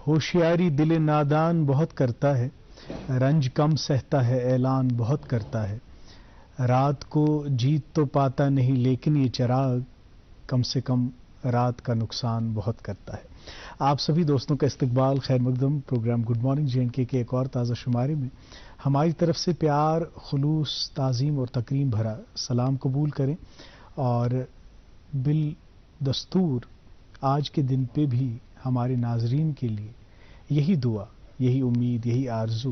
ہوشیاری دل نادان بہت کرتا ہے، رنج کم سہتا ہے اعلان بہت کرتا ہے، رات کو جیت تو پاتا نہیں لیکن یہ چراغ کم سے کم رات کا نقصان بہت کرتا ہے۔ آپ سبھی دوستوں کا استقبال، خیر مقدم program good morning J and K ایک اور تازہ شمارے میں ہماری طرف سے پیار، خلوص، تعظیم اور تکریم بھرا سلام قبول کریں، اور بالدستور آج کے دن پہ بھی ہمارے ناظرین کے لیے یہی دعا، یہی امید، یہی آرزو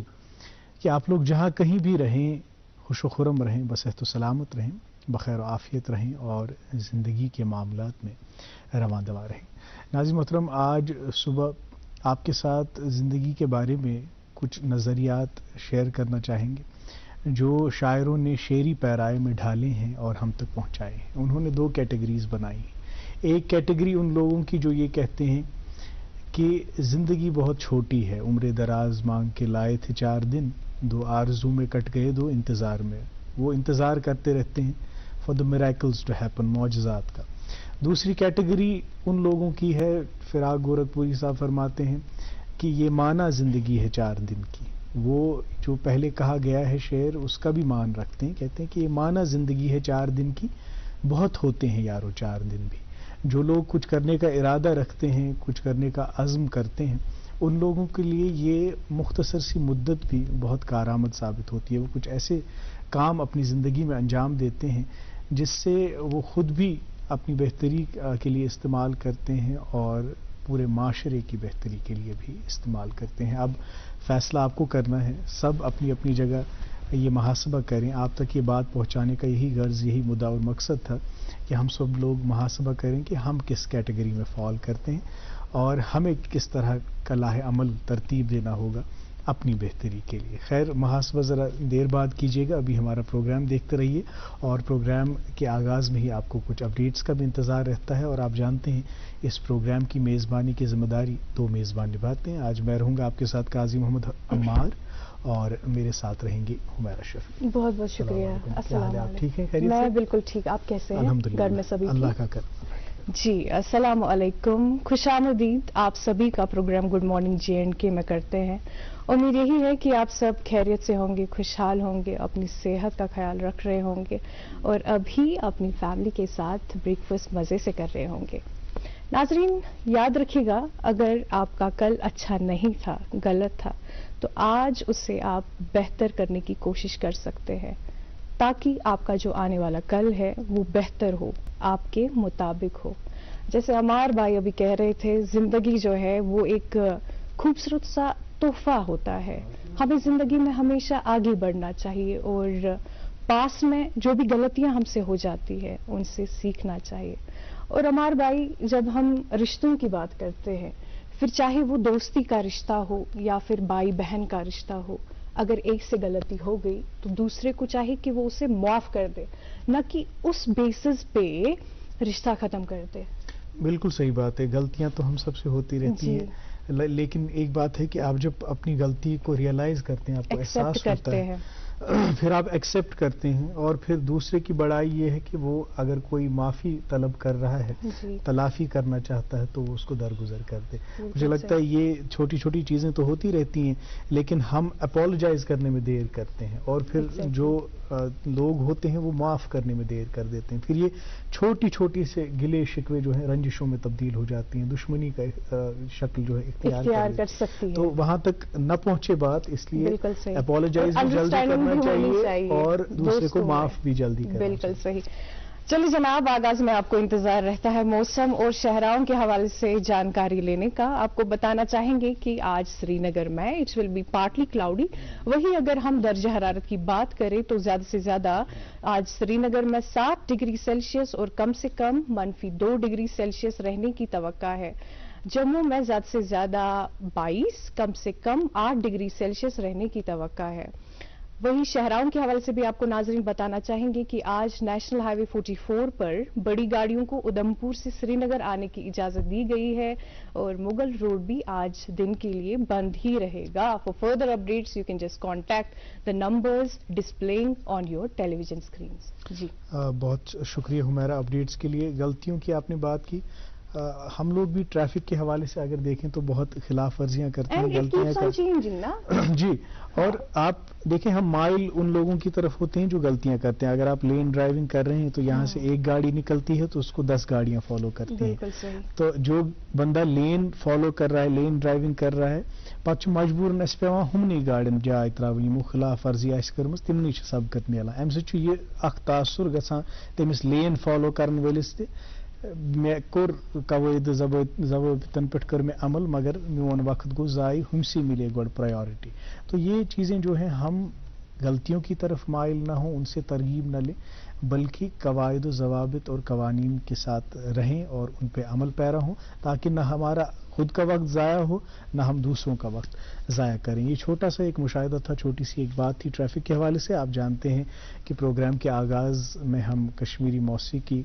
کہ آپ لوگ جہاں کہیں بھی رہیں خوش و خرم رہیں، بصحت و سلامت رہیں، بخیر و عافیت رہیں اور زندگی کے معاملات میں رواں دوا رہیں۔ ناظرین محترم، آج صبح آپ کے ساتھ زندگی کے بارے میں کچھ نظریات شیئر کرنا چاہیں گے جو شاعروں نے شعری پیرائے میں ڈھالے ہیں اور ہم تک پہنچائے ہیں۔ انہوں نے 2 کیٹیگریز بنائی ہیں۔ ایک کیٹیگری ان لوگوں کی جو یہ کہتے ہیں کہ زندگی بہت چھوٹی ہے، عمر دراز مانگ کے لائے تھے 4 دن، 2 آرزو میں کٹ گئے 2 انتظار میں۔ وہ انتظار کرتے رہتے ہیں for the miracles to happen, معجزات کا۔ دوسری کیٹیگری ان لوگوں کی ہے، فراق گورکھپوری صاحب فرماتے ہیں کہ یہ معنی زندگی ہے 4 دن کی۔ وہ جو پہلے کہا گیا ہے شعر، اس کا بھی مان رکھتے ہیں، کہتے ہیں کہ یہ معنی زندگی ہے 4 دن کی، بہت ہوتے ہیں یارو 4 دن بھی۔ جو لوگ کچھ کرنے کا ارادہ رکھتے ہیں، کچھ کرنے کا عزم کرتے ہیں، ان لوگوں کے لیے یہ مختصر سی مدت بھی بہت کارآمد ثابت ہوتی ہے۔ وہ کچھ ایسے کام اپنی زندگی میں انجام دیتے ہیں جس سے وہ خود بھی اپنی بہتری کے لیے استعمال کرتے ہیں اور پورے معاشرے کی بہتری کے لیے بھی استعمال کرتے ہیں۔ اب فیصلہ آپ کو کرنا ہے، سب اپنی اپنی جگہ یہ محاسبہ کریں۔ آپ تک یہ بات پہنچانے کا یہی غرض، یہی مدعا اور مقصد تھا کہ ہم سب لوگ محاسبہ کریں کہ ہم کس کیٹیگری میں فال کرتے ہیں اور ہمیں کس طرح کا لاہ عمل ترتیب دینا ہوگا اپنی بہتری کے لیے۔ خیر، محاسبہ ذرا دیر بعد کیجیے گا، ابھی ہمارا پروگرام دیکھتے رہیے، اور پروگرام کے آغاز میں ہی آپ کو کچھ اپڈیٹس کا بھی انتظار رہتا ہے، اور آپ جانتے ہیں اس پروگرام کی میزبانی کی ذمہ داری 2 میزبان نبھاتے ہیں۔ آج میں رہوں گا آپ کے ساتھ قاضی محمد عمار، اور میرے ساتھ رہیں گی حمیرہ شفیع۔ بہت بہت شکریہ۔ السلام علیکم۔ آپ ٹھیک ہیں؟ خیریت سے؟ میں بالکل ٹھیک، آپ کیسے ہیں؟ الحمدللہ، گھر میں سبھی اللہ کا کرم۔ جی، السلام علیکم، خوش آمدید آپ سبھی کا program good morning J and K میں کرتے ہیں۔ امید یہی ہے کہ آپ سب خیریت سے ہوں گے، خوشحال ہوں گے، اپنی صحت کا خیال رکھ رہے ہوں گے، اور ابھی اپنی فیملی کے ساتھ بریک فاسٹ مزے سے کر رہے ہوں گے۔ ناظرین، یاد رکھیے گا، اگر آپ کا کل اچھا نہیں تھا، غلط تھا، تو آج اسے آپ بہتر کرنے کی کوشش کر سکتے ہیں تاکہ آپ کا جو آنے والا کل ہے وہ بہتر ہو، آپ کے مطابق ہو۔ جیسے عمار بھائی ابھی کہہ رہے تھے، زندگی جو ہے وہ ایک خوبصورت سا تحفہ ہوتا ہے۔ ہمیں زندگی میں ہمیشہ آگے بڑھنا چاہیے، اور پاس میں جو بھی غلطیاں ہم سے ہو جاتی ہے ان سے سیکھنا چاہیے۔ اور عمار بھائی، جب ہم رشتوں کی بات کرتے ہیں، پھر چاہے وہ دوستی کا رشتہ ہو یا پھر بھائی بہن کا رشتہ ہو، اگر ایک سے غلطی ہو گئی تو دوسرے کو چاہے کہ وہ اسے معاف کر دے، نہ کہ اس بیسس پہ رشتہ ختم کر دے۔ بالکل صحیح بات ہے، غلطیاں تو ہم سب سے ہوتی رہتی ہیں، لیکن ایک بات ہے کہ آپ جب اپنی غلطی کو ریئلائز کرتے ہیں، آپ کو احساس ہوتا ہے، پھر آپ ایکسیپٹ کرتے ہیں، اور پھر دوسرے کی بڑائی یہ ہے کہ وہ اگر کوئی معافی طلب کر رہا ہے، تلافی کرنا چاہتا ہے، تو وہ اس کو درگزر کر دے۔ مجھے لگتا ہے یہ چھوٹی چھوٹی چیزیں تو ہوتی رہتی ہیں، لیکن ہم اپولوجائز کرنے میں دیر کرتے ہیں، اور پھر جو لوگ ہوتے ہیں وہ معاف کرنے میں دیر کر دیتے ہیں، پھر یہ چھوٹی چھوٹی سے گلے شکوے جو ہیں رنجشوں میں تبدیل ہو جاتی ہیں، دشمنی کا شکل جو ہے اختیار کر سکتی ہے، تو وہاں تک نہ پہنچے بات، اس لیے اپولوجائز بھی جلدی کرنا چاہیے اور دوسرے کو معاف بھی جلدی کرنا چاہیے۔ بالکل صحیح۔ چلیے جناب، آغاز میں آپ کو انتظار رہتا ہے موسم اور شہراؤں کے حوالے سے جانکاری لینے کا۔ آپ کو بتانا چاہیں گے کہ آج سری نگر میں it will be partly cloudy. وہی اگر ہم درجہ حرارت کی بات کریں تو زیادہ سے زیادہ آج سری نگر میں 7 ڈگری سیلسیس اور کم سے کم -2 ڈگری سیلسیس رہنے کی توقع ہے۔ جموں میں زیادہ سے زیادہ 22، کم سے کم 8 ڈگری سیلسیس رہنے کی توقع ہے۔ وہی شہراؤں کے حوالے سے بھی آپ کو ناظرین بتانا چاہیں گے کہ آج نیشنل ہائی وے 44 پر بڑی گاڑیوں کو ادھمپور سے سری نگر آنے کی اجازت دی گئی ہے، اور مغل روڈ بھی آج دن کے لیے بند ہی رہے گا۔ For further updates you can just contact the numbers displaying on your television screens. جی بہت شکریہ حمیرہ اپڈیٹس کے لیے۔ غلطیوں کی آپ نے بات کی، ہم لوگ بھی ٹریفک کے حوالے سے اگر دیکھیں تو بہت خلاف ورزیاں کرتے ہیں, غلطیاں کرتے ہیں جی. اور آپ دیکھیں ہم مائل ان لوگوں کی طرف ہوتے ہیں جو غلطیاں کرتے ہیں. اگر آپ لین ڈرائیونگ کر رہے ہیں تو یہاں سے ایک گاڑی نکلتی ہے تو اس کو 10 گاڑیاں فالو کرتی ہیں. تو جو بندہ لین فالو کر رہا ہے, لین ڈرائیونگ کر رہا ہے, پتہ مجبوراً اس پیوان ہمنی گاڑین جائے تراوین یمو خلاف ورزی آسہِ کٔرمٕژ تمنٕے چھِ سبقت میلان. امہِ سۭتۍ چھُ یہِ اکھ تاثر گژھان تٔمِس لین فالو کرن وٲلِس تہِ. مےٚ کوٚر قوٲیدٕ ضوابطن پٮ۪ٹھ کٔر مےٚ عمل مگر میون وقت گوٚو ضایع, ہُمسٕے ملے گۄڈٕ پرائیورٹی. تو یہ چیزیں جو ہیں ہم غلطیوں کی طرف مائل نہ ہوں, ان سے ترغیب نہ لیں, بلکہ قواعد و ضوابط اور قوانین کے ساتھ رہیں اور ان پہ عمل پیرا ہوں, تاکہ نہ ہمارا خود کا وقت ضائع ہو نہ ہم دوسروں کا وقت ضائع کریں. یہ چھوٹا سا ایک مشاہدہ تھا, چھوٹی سی ایک بات تھی ٹریفک کے حوالے سے. آپ جانتے ہیں کہ پروگرام کے آغاز میں ہم کشمیری موسیقی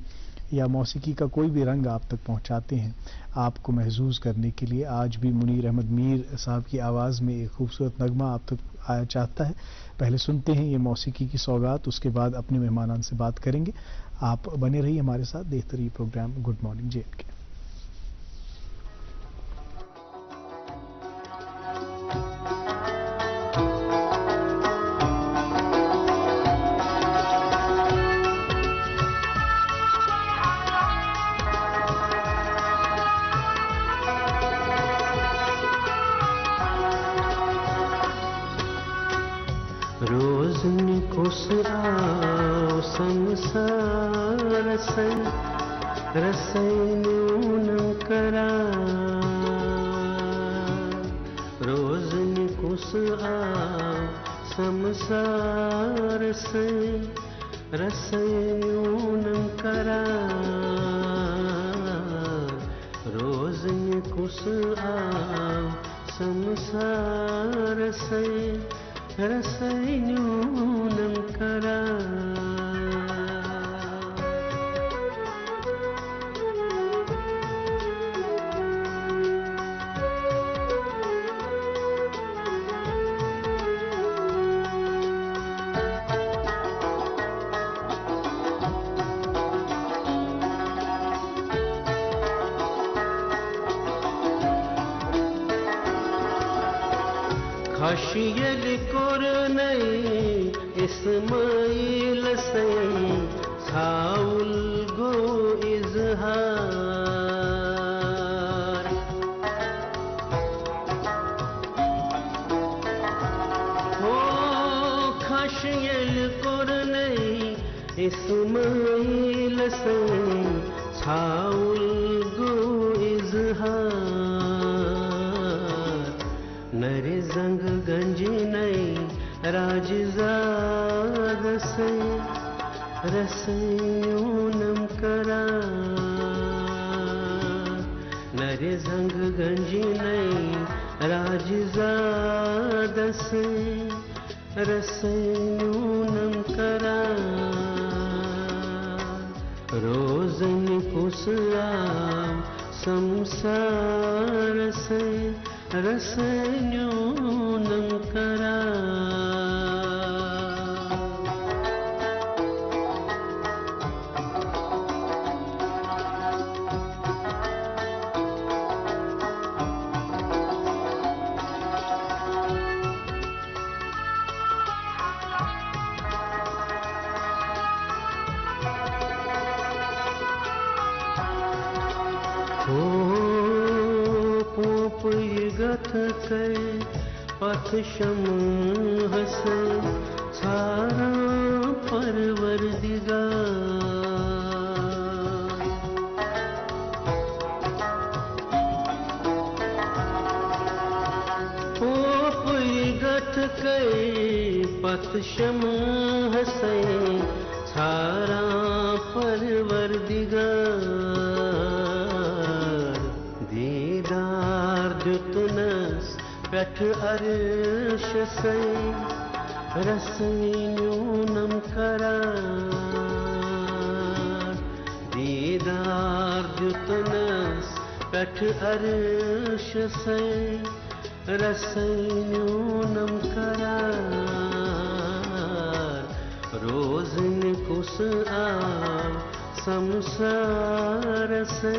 یا موسیقی کا کوئی بھی رنگ آپ تک پہنچاتے ہیں آپ کو محظوظ کرنے کے لیے. آج بھی منیر احمد میر صاحب کی آواز میں ایک خوبصورت نغمہ آپ تک آیا چاہتا ہے. پہلے سنتے ہیں یہ موسیقی کی سوغات, اس کے بعد اپنے مہمانان سے بات کریں گے. آپ بنے رہیے ہمارے ساتھ, دیکھتے رہیے program good morning J and K. خشیل کرنی اسماعیل سے چھاول گو اظہار ہو خشیل کرنی اسماعیل سے چھاول گو اظہار نر زنگ گنج نئی راج زاد سے رسیونم کرا نر زنگ گنج نئی راج زاد سے رسیونم کرا روزن کسرا سمسار سے رسنونم کرا پتھ شمع سے چھارا پروردگار پوپ گٹھ کے پتھ شمع سے چھارا پروردگار دیدار جتنس پٹھ عرش سے رسینونم کرا دیدار جتنس پٹھ عرش سے رسینونم کرا روزن کس آ سمسار سے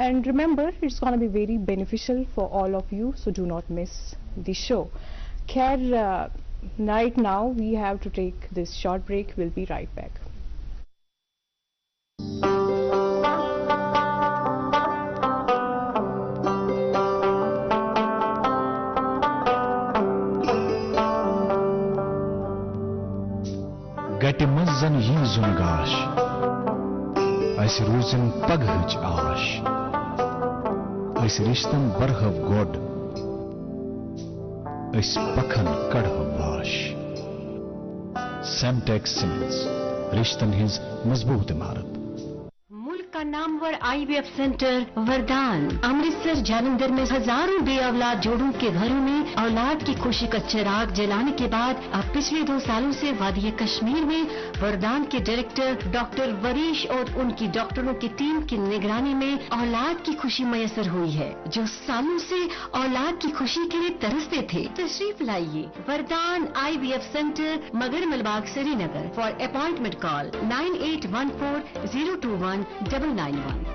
And remember, it's going to be very beneficial for all of you, so do not miss the show. Khair, right now we have to take this short break. We'll be right back. Gati mazzan yi zungash, as rozen paghaj ash. اس رشتن برہو good اس پکھن کڑہو wash سیمٹیک cements رشتن his مضبوط عمارت ملک کا نامور IVF centre وردان امرتسر جالندھر میں ہزاروں بے اولاد جوڑوں کے گھروں میں اولاد کی خوشی کا چراغ جلانے کے بعد اب پچھلے 2 سالوں سے وادی کشمیر میں وردان کے ڈائریکٹر ڈاکٹر وریش اور ان کی ڈاکٹروں کی ٹیم کی نگرانی میں اولاد کی خوشی میسر ہوئی ہے۔ جو سالوں سے اولاد کی خوشی کے لیے ترستے تھے، تشریف لائیے وردان IVF centre Magar Malbagh Srinagar. For appointment call 9814 021 9991.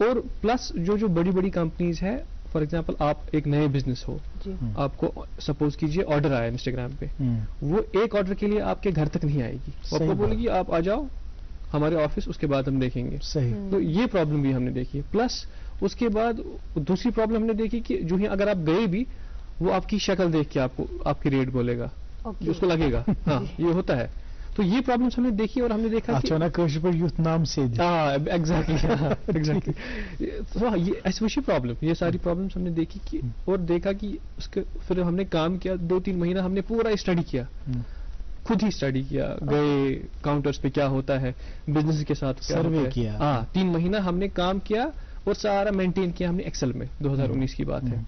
اور پلس جو بڑی بڑی کمپنیز ہے، فار ایگزامپل آپ ایک نئے بزنس ہو، آپ کو سپوز کیجئے آرڈر آیا انسٹاگرام پہ، وہ ایک آرڈر کے لیے آپ کے گھر تک نہیں آئے گی، وہ آپ کو بولے گی آپ آ جاؤ ہمارے آفس، اس کے بعد ہم دیکھیں گے. تو یہ پرابلم بھی ہم نے دیکھی ہے. پلس اس کے بعد دوسری پرابلم ہم نے دیکھی کہ جو ہی اگر آپ گئے بھی، وہ آپ کی شکل دیکھ کے آپ کو آپ کی ریٹ بولے گا، اس کو لگے گا. ہاں یہ ہوتا ہے. تو یہ پرابلمس ہم نے دیکھی اور ہم نے دیکھا نام سے ایگزیکٹلی ایسی وشی پرابلم، یہ ساری پرابلمس ہم نے دیکھی کہ اور دیکھا کہ اس کے پھر ہم نے کام کیا 2-3 مہینہ ہم نے پورا اسٹڈی کیا، خود ہی اسٹڈی کیا، گئے کاؤنٹرز پہ کیا ہوتا ہے بزنس کے ساتھ، سروے کیا. ہاں 3 مہینہ ہم نے کام کیا اور سارا مینٹین کیا ہم نے ایکسل میں. 2019 کی بات ہے.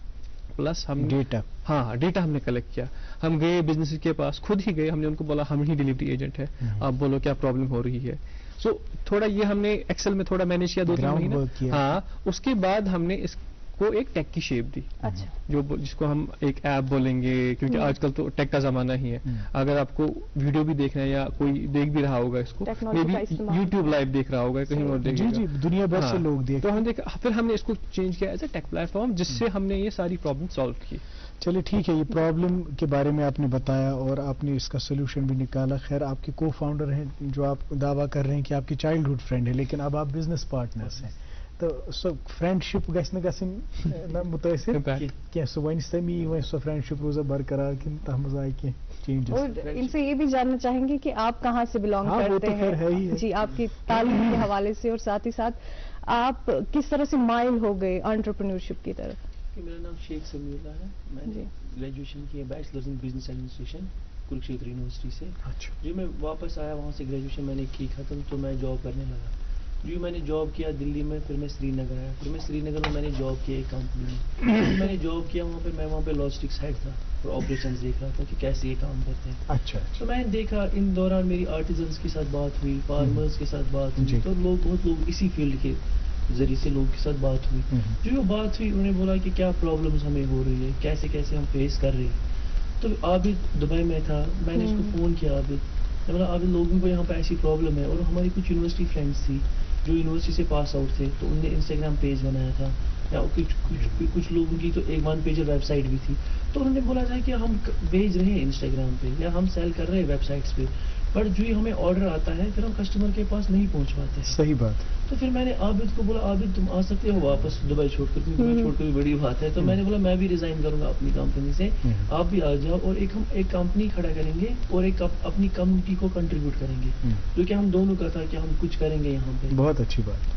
پلس ہم ڈیٹا ہم نے کلیکٹ کیا. ہم گئے بزنس کے پاس، خود ہی گئے، ہم نے ان کو بولا ہم ہی ڈیلیوری ایجنٹ ہے، آپ بولو کیا پرابلم ہو رہی ہے. سو تھوڑا یہ ہم نے ایکسل میں تھوڑا مینیج کیا 2-3 مہینے. ہاں اس کے بعد ہم نے اس کو ایک ٹیک کی شیپ دی، جس کو ہم ایک ایپ بولیں گے، کیونکہ آج کل تو ٹیک کا زمانہ ہی ہے. اگر آپ کو ویڈیو بھی دیکھنا ہے یا کوئی دیکھ بھی رہا ہوگا اس کو، مے بی یوٹیوب لائیو دیکھ رہا ہوگا، کہیں اور دیکھ، جی دنیا بھر سے لوگ دیکھ. تو ہم دیکھا، پھر ہم نے اس کو چینج کیا as a take plate form, جس سے ہم نے یہ ساری پرابلم سالو کی. چلے ٹھیک ہے، یہ پرابلم کے بارے میں آپ نے بتایا اور آپ نے اس کا سولوشن بھی نکالا. خیر آپ کے کو فاؤنڈر ہیں جو آپ دعویٰ کر رہے ہیں کہ آپ کی چائلڈ ہوڈ فرینڈ ہے، لیکن اب آپ بزنس پارٹنرس ہیں، تو سو فرینڈ شپ گژھِ نہٕ گژھٕنۍ متٲثر کینٛہہ، سُہ وَنہِ تمی وۄنۍ سۄ فرینڈ شپ روزا برقرار کِنہٕ تَتھ منٛز آیہِ کینٛہہ چینجز. اور ان سے یہ بھی جاننا چاہیں گے کہ آپ کہاں سے بلانگ کرتے ہیں، جی آپ کی تعلیم کے حوالے سے، اور ساتھ ہی ساتھ آپ کس طرح سے مائل ہو گئے انٹرپرینورشپ کی طرف. میرا نام شیخ سمیع اللہ ہے، میں نے گریجویشن کی ہے bachelors in business administration Kurukshetra university سے. جی میں واپس آیا وہاں سے، گریجویشن میں نے کی ختم، تو میں جاب کرنے لگا. جی میں نے جاب کیا دلی میں، پھر میں سری نگر آیا، پھر میں سری نگر میں نے جاب کیا ایک کمپنی میں. میں نے جاب کیا وہاں پہ، میں وہاں پہ لاجسٹکس ہیڈ تھا اور آپریشنز دیکھ رہا تھا کہ کیسے یہ کام کرتے ہیں. اچھا. تو میں نے دیکھا ان دوران میری آرٹیزنس کے ساتھ بات ہوئی، فارمرز کے ساتھ بات ہوئی، تو بہت لوگ اسی فیلڈ کے ذریعے سے لوگ کے ساتھ بات ہوئی. جو بات ہوئی انہوں نے بولا کہ کیا پرابلمز ہمیں ہو رہی ہے، کیسے کیسے ہم فیس کر رہے ہیں. تو عابد دبئی میں تھا، میں نے اس کو فون کیا، عابد میں بولا عابد لوگوں کو یہاں پہ ایسی پرابلم ہے. اور ہماری کچھ یونیورسٹی فرینڈس تھی جو یونیورسٹی سے پاس آؤٹ تھے، تو انہوں نے انسٹاگرام پیج بنایا تھا، یا کچھ لوگوں کی تو ایک 1 پیجر ویب سائٹ بھی تھی. تو انہوں نے بولا تھا کہ ہم بھیج رہے ہیں انسٹاگرام پہ یا ہم سیل کر رہے ہیں ویب سائٹس پہ، بٹ جو ہی ہمیں آرڈر آتا ہے پھر ہم کسٹمر کے پاس نہیں پہنچ پاتے. صحیح بات. تو پھر میں نے عابد کو بولا عابد تم آ سکتے ہو واپس دبئی چھوڑ کر، کیونکہ دبئی چھوڑ کر بھی بڑی بات ہے. تو میں نے بولا میں بھی ریزائن کروں گا اپنی کمپنی سے، آپ بھی آ جاؤ، اور ہم ایک کمپنی کھڑا کریں گے اور ایک اپنی کمیونٹی کو کنٹریبیوٹ کریں گے، جو کہ ہم دونوں کا تھا کہ ہم کچھ کریں گے یہاں پہ. بہت اچھی بات.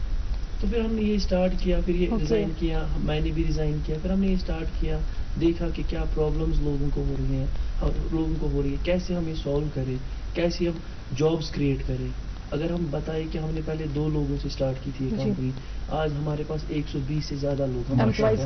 تو پھر ہم نے یہ اسٹارٹ کیا، پھر یہ ریزائن کیا، میں نے بھی ریزائن کیا. پھر ہم نے یہ اسٹارٹ کیا، دیکھا کہ کیا پرابلمز لوگوں کو ہو رہی ہیں، کیسے ہم یہ سالو کریں، کیسے ہم جابس کریٹ کریں. اگر ہم بتائیں کہ ہم نے پہلے 2 لوگوں سے اسٹارٹ کی تھی یہ کمپنی، آج ہمارے پاس 120 سے زیادہ لوگ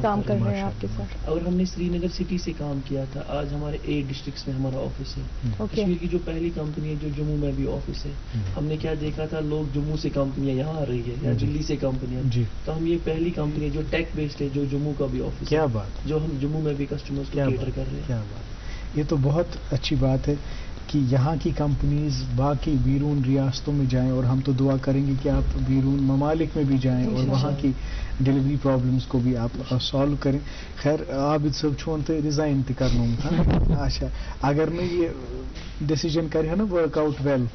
کام کر رہے ہیں آپ کے ساتھ. اگر ہم نے سری نگر سٹی سے کام کیا تھا، آج ہمارے 8 ڈسٹرکٹس میں ہمارا آفس ہے. کشمیر کی جو پہلی کمپنی ہے جو جموں میں بھی آفس ہے، ہم نے کیا دیکھا تھا، لوگ جموں سے کمپنیاں یہاں آ رہی ہے یا دلی سے کمپنیاں، تو ہم یہ پہلی کمپنی ہے جو ٹیک بیسڈ ہے، جو جموں کا بھی آفس ہے. کیا بات. جو ہم جموں میں بھی کسٹمرز کو کیٹر کر رہے ہیں. کیا بات. یہ تو بہت اچھی بات ہے کہ یہاں کی کمپنیز باقی بیرون ریاستوں میں جائیں، اور ہم تو دعا کریں گے کہ آپ بیرون ممالک میں بھی جائیں اور وہاں کی ڈیلیوری پرابلمس کو بھی آپ سالو کریں. خیر عابد صاحب چھون تو ریزائن تہ کرنو. اچھا اگر نہ یہ ڈیسیجن کرے نا ورک آؤٹ ویل،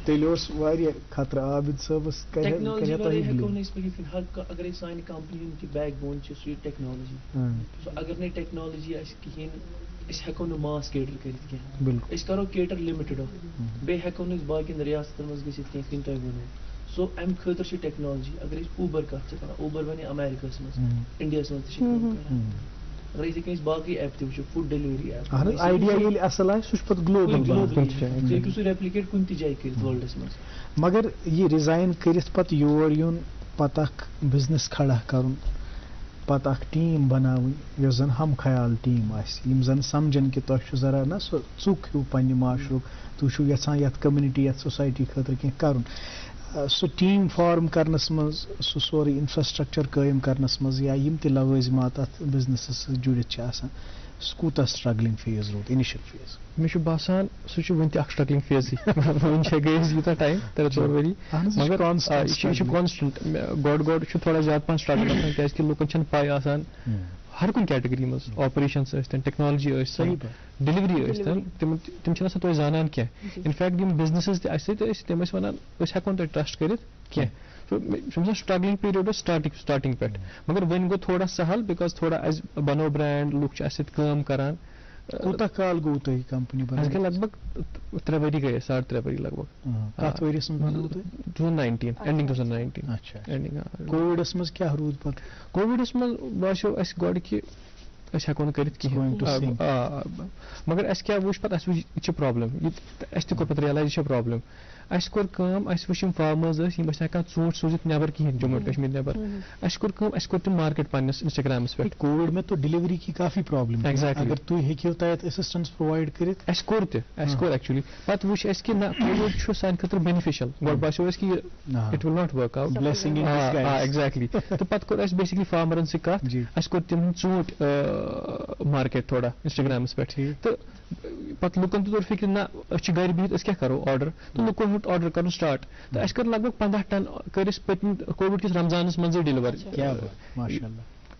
تیل اوس واریاہ خطرہ. عابد صاحبس ٹیکنالوجی اگر سانہِ کمپنی ہُنٛد تہِ بیک بون چھُ سُہ ٹیکنالوجی. اگر نہٕ ٹیکنالوجی آسہِ کِہیٖنۍ أسۍ ہٮ۪کو نہٕ ماس کیٹر کٔرِتھ کینٛہہ. بالکل أسۍ کرو کیٹر لِمِٹڈ آف، بیٚیہِ ہٮ۪کو نہٕ أسۍ باقین ریاستن منٛز گٔژھِتھ کینٛہہ یِتھ کٔنۍ تۄہہِ ووٚنوٕ. سو اَمہِ خٲطرٕ چھِ ٹیکنالوجی. اگر أسۍ اوٗبر کتھ چھِ کران، اوٗبر بنے امیرکاہس منٛز، انڈیاہس منٛز تہِ چھِ کٲم کران. اگر أسۍ یِتھ کٔنۍ باقٕے ایپ تہِ وٕچھو، فوڈ ڈیلؤری ایپ، آیڈیا ییٚلہِ اصل آسہِ سُہ چھُ پتہٕ گلوبل. تُہۍ ہیٚکِو سُہ ریپلِکیٹ کُنہِ تہِ جایہِ کٔرِتھ ورلڈس منٛز. مگر یہ ریزائن کرتھ پتہ یور یُن، پتہ اکھ بزنس کھڑا کرُن، پتہ اکھ ٹیم بناوٕنۍ یۄس زن ہم خیال ٹیم آسہِ، یِم زن سمجھن کہ تۄہہِ چھُ ذرا نا سُہ ژُک ہیوٗ پننہِ معاشرُک، تُہۍ چھُو یژھان یتھ کمنٹی یتھ سوسایٹی خٲطرٕ کینٛہہ کرُن. سُہ ٹیم فارم کرنس منٛز، سُہ سورُے انفراسٹرکچر قٲیِم کرنس منٛز، یا یِم تہِ لوٲزمات اتھ بزنسس سۭتۍ جُڑِتھ چھِ آسان، کوٗتاہ سٹرگلنگ فیز روٗد اِنِشل فیز؟ مےٚ چھُ باسان سُہ چھُ وٕنہِ تہِ اکھ سٹرگلنگ فیزٕے وٕنہِ چھےٚ گٔے اَسہِ یوٗتاہ ٹایم 3-4 ؤری مگر یہِ چھُ کانسٹنٹ گۄڈٕ چھُ تھوڑا زیادٕ پہن سٹرگل گژھان کیازِ لُکن چھنہٕ پاے آسان ہر کُنہِ کیٹگری منٛز آپریشنس ٲسۍتن ٹیکنالجی ٲسۍتن ڈیلؤری ٲسۍتن تِم چھِنہٕ آسان توتہِ زانان کینٛہہ انفیکٹ یِم بِزنِسز تہِ اَسہِ سۭتۍ ٲسۍ تِم ٲسۍ وَنان أسۍ ہٮ۪کو نہٕ تۄہہِ ٹرسٹ کٔرِتھ کینٛہہ سو چھُ آسان سٹرگلنگ پیریڈ اوس سٹارٹنگ پٮ۪ٹھ مگر وۄنۍ گوٚو تھوڑا سہل بِکاز تھوڑا اَسہِ بنوو برینڈ لُکھ چھِ اَسہِ سۭتۍ کٲم کران. کوٗتاہ کال گوٚو تۄہہِ کمپنی اَسہِ گٔے لگ بگ 3 ؤری گٔے 3.5 ؤری لگ بگ. کتھ ؤریَس منٛز بنوو تۄہہِ؟ 2019 اینڈنگ 2019. اچھا اینڈنگ کووِڈس منٛز کیٛاہ روٗد پتہٕ؟ کووِڈس منٛز باسیو اَسہِ گۄڈٕ کہِ أسۍ ہٮ۪کو نہٕ کٔرِتھ کِہیٖنۍ مگر اَسہِ کیٛاہ وٕچھ پتہٕ اَسہِ وٕچھ یہِ چھِ پرٛابلِم اَسہِ تہِ کوٚر پتہٕ ریلایز یہِ چھِ پرٛابلِم. اَسہِ کوٚر کٲم اَسہِ وٕچھ یِم فارمٲرٕز ٲسۍ یِم ٲسۍ نہٕ ہٮ۪کان ژوٗنٛٹھۍ سوٗزِتھ نٮ۪بر کِہیٖنۍ جموں اینڈ کشمیٖر نٮ۪بر. اَسہِ کوٚر کٲم اَسہِ کوٚر تِم مارکیٹ پنٛنِس انسٹاگرامس پٮ۪ٹھ. کووِڈ میں تو ڈیلیوری کی کافی پرابلم ایگزیکٹلی اگر تُہۍ ہیٚکِو تتھ اسسٹنس پرووایڈ کٔرِتھ. اَسہِ کوٚر تہِ اَسہِ کوٚر ایکچُؤلی پتہٕ وٕچھ اَسہِ کہِ نہ کووِڈ چھُ سانہِ خٲطرٕ بینِفِشل گۄڈٕ باسیو اَسہِ کہِ it will not work out exactly تہٕ پتہٕ کوٚر اَسہِ بیسِکلی فارمرن سۭتۍ کتھ اَسہِ کوٚر تِم ژوٗنٛٹھۍ مارکیٹ تھوڑا انسٹاگرامس پٮ۪ٹھ تہٕ پتہٕ لُکن تہِ توٚر فِکرِ نہ أسۍ چھِ گرِ بِہِتھ أسۍ کیٛاہ کرو آرڈر تہٕ لُکو ہیوٚت آرڈر کرُن سٹارٹ تہٕ اَسہِ کٔر لگ بگ 15 ٹن کٔرۍ أسۍ پٔتمہِ کووِڈ کِس رمضانس منٛزٕے ڈِلِور.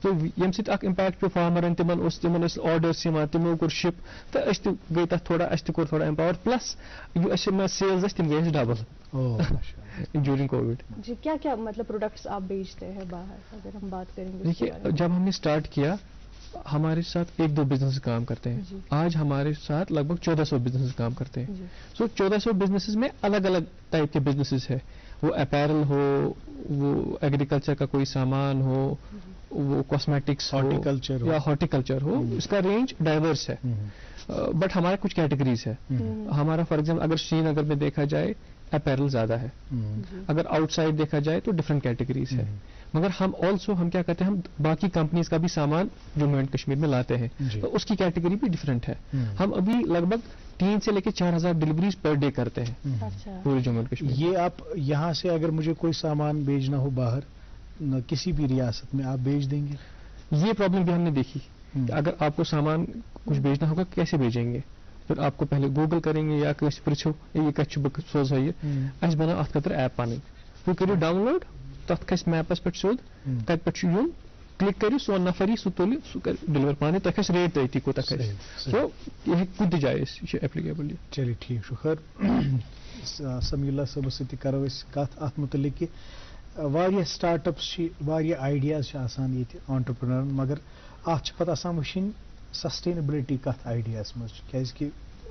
تہٕ ییٚمہِ سۭتۍ اکھ اِمپیکٹ پیوٚو فارمرن تِمن ٲسۍ آرڈٲرٕس یِوان تِمو کوٚر شِپ تہٕ أسۍ تہِ گٔے تتھ تھوڑا اَسہِ تہِ کوٚر تھوڑا ایمپاور پلس اَسہِ سیلز ٲسۍ تِم گٔے اَسہِ ڈبل ڈیورنگ کووِڈ. جی کیا کیا مطلب پروڈکٹس آپ بیچتے ہیں باہر اگر ہم بات کریں گے؟ دیکھیے جب ہم نے اسٹارٹ کیا ہمارے ساتھ 1-2 بزنس کام کرتے ہیں. آج ہمارے ساتھ لگ بگ 1400 بزنس کام کرتے ہیں. سو 1400 بزنس میں الگ الگ ٹائپ کے بزنسز ہے. وہ اپیرل ہو, وہ ایگریکلچر کا کوئی سامان ہو, وہ کاسمیٹکس ہارٹیکلچر یا ہارٹیکلچر ہو, اس کا رینج ڈائیورس ہے. بٹ ہمارے کچھ کیٹیگریز ہے. ہمارا فار ایگزامپل اگر شری نگر میں دیکھا جائے اپیرل زیادہ ہے, اگر آؤٹ سائڈ دیکھا جائے تو ڈفرنٹ کیٹیگریز ہے. مگر ہم کیا کہتے ہیں, ہم باقی کمپنیز کا بھی سامان جموں اینڈ کشمیر میں لاتے ہیں تو اس کی کیٹیگری بھی ڈفرینٹ ہے. ہم ابھی لگ بگ 3 سے لے کے 4000 ڈلیوریز پر ڈے کرتے ہیں پورے جموں اینڈ کشمیر. یہ آپ یہاں سے اگر مجھے کوئی سامان بھیجنا ہو باہر کسی بھی ریاست میں آپ بھیج دیں گے؟ یہ پرابلم بھی ہم نے دیکھی کہ اگر آپ کو سامان کچھ بھیجنا ہوگا کیسے بھیجیں گے, پھر آپ کو پہلے گوگل کریں گے یا کٲنٛسہِ پرٛژھو یہ کتہِ بہٕ سوزہا یہ. اَسہِ بنٲو اتھ خٲطرٕ ایپ پنٕنۍ, تُہۍ کٔرِو ڈاوُن لوڈ, تتھ کھسہِ میپس پٮ۪ٹھ سیوٚد, تتہِ پٮ۪ٹھ چھُ یُن, کلک کٔرِو سون نفر یی سُہ تُلہِ سُہ کَرِ ڈِلِور پانے, تۄہہِ کھسہِ ریٹ تٔتی کوٗتاہ کھسہِ. سو یہِ ہیٚکہِ کُنہِ تہِ جایہِ ٲسۍ, یہِ چھُ ایپلِکیبل. چلیے ٹھیک چھُ. خٲر سمیع اللہ صٲبس سۭتۍ تہِ کرو أسۍ کتھ اتھ متعلق کہِ واریاہ سٹارٹ اپس چھِ, واریاہ آیڈیاز چھِ آسان ییٚتہِ آنٹرپرنرن, مگر اتھ چھِ پتہٕ آسان وٕچھِنۍ سسٹینیبلٹی کتھ آیڈیاہس منٛز چھِ, کیازکہِ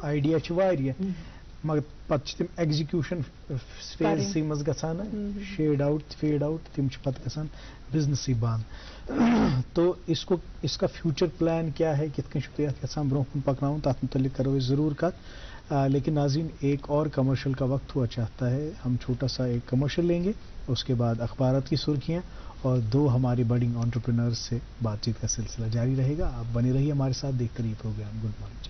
آیڈیا چھِ واریاہ مگر پتہٕ چھِ تِم ایگزیکیوشن فیزسٕے منٛز گژھان شیڈ آؤٹ فیڈ آؤٹ, تِم چھِ پتہٕ گژھان بزنسٕے بنٛد. تو اس کا فیوچر پلان کیا ہے, کِتھ کٔنۍ چھُو تُہۍ اتھ یژھان برونٛہہ کُن پکناوُن, تتھ متعلق کرو أسۍ ضروٗر کتھ. لیکن ناظرین ایک اور کمرشل کا وقت ہوا چاہتا ہے, ہم چھوٹا سا ایک کمرشل لیں گے, اس کے بعد اخبارات کی سرخیاں اور 2 ہمارے بڈنگ انٹرپرینرز سے بات چیت کا سلسلہ جاری رہے گا. آپ بنے رہیے ہمارے ساتھ, دیکھتے رہیے پروگرام گڈ مارننگ.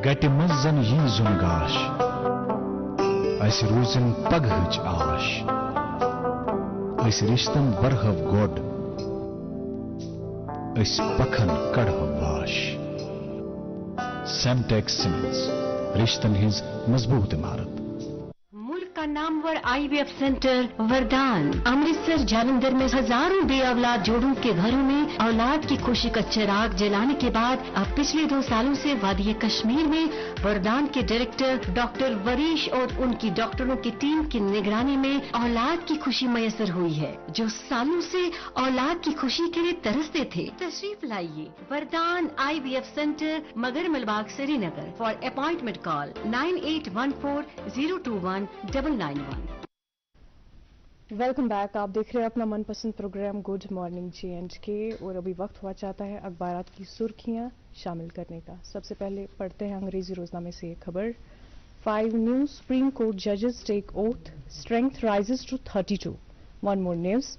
گٹہِ منٛز زن یی زُن گاش اَسہِ روٗزِن پگہٕچ آش, أسۍ رِشتن برہو گۄڈ, أسۍ پکھن کڑہو واش. سیمٹیک سیمنٹس, رشتن ہٕنٛز مضبوٗط عمارت. ملک کا نامور IVF سینٹر وردان امرتسر جالندھر میں ہزاروں بے اولاد جوڑوں کے گھروں میں اولاد کی خوشی کا چراغ جلانے کے بعد اب پچھلے 2 سالوں سے وادی کشمیر میں وردان کے ڈائریکٹر ڈاکٹر وریش اور ان کی ڈاکٹروں کی ٹیم کی نگرانی میں اولاد کی خوشی میسر ہوئی ہے. جو سالوں سے اولاد کی خوشی کے لیے ترستے تھے, تشریف لائیے وردان IVF centre Magar Malbagh Srinagar. For appointment call 9814021991. Welcome back. آپ دیکھ رہے ہیں اپنا من پسند پروگرام گڈ مارننگ JNK, اور ابھی وقت ہوا چاہتا ہے اخبارات کی سرخیاں شامل کرنے کا. سب سے پہلے پڑھتے ہیں انگریزی روزنامے سے ایک خبر. 5 new Supreme Court judges take oath, strength rises to 32. One more news.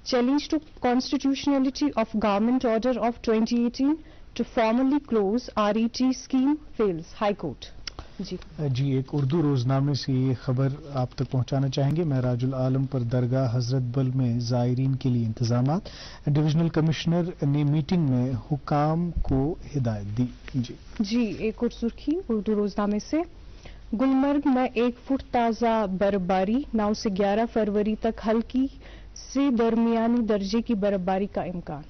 Challenge to constitutionality of Government Order of 2018. to formally close RET scheme fails. High Court. جی ایک اردو روزنامے سے یہ خبر آپ تک پہنچانا چاہیں گے. معراج العالم پر درگاہ حضرت بل میں زائرین کے لیے انتظامات. ڈویژنل کمشنر نے میٹنگ میں حکام کو ہدایت دی. جی ایک اور سرخی اردو روزنامے سے. گلمرگ میں 1 فٹ تازہ برفباری. 9 سے 11 فروری تک ہلکی سے درمیانی درجے کی برفباری کا امکان.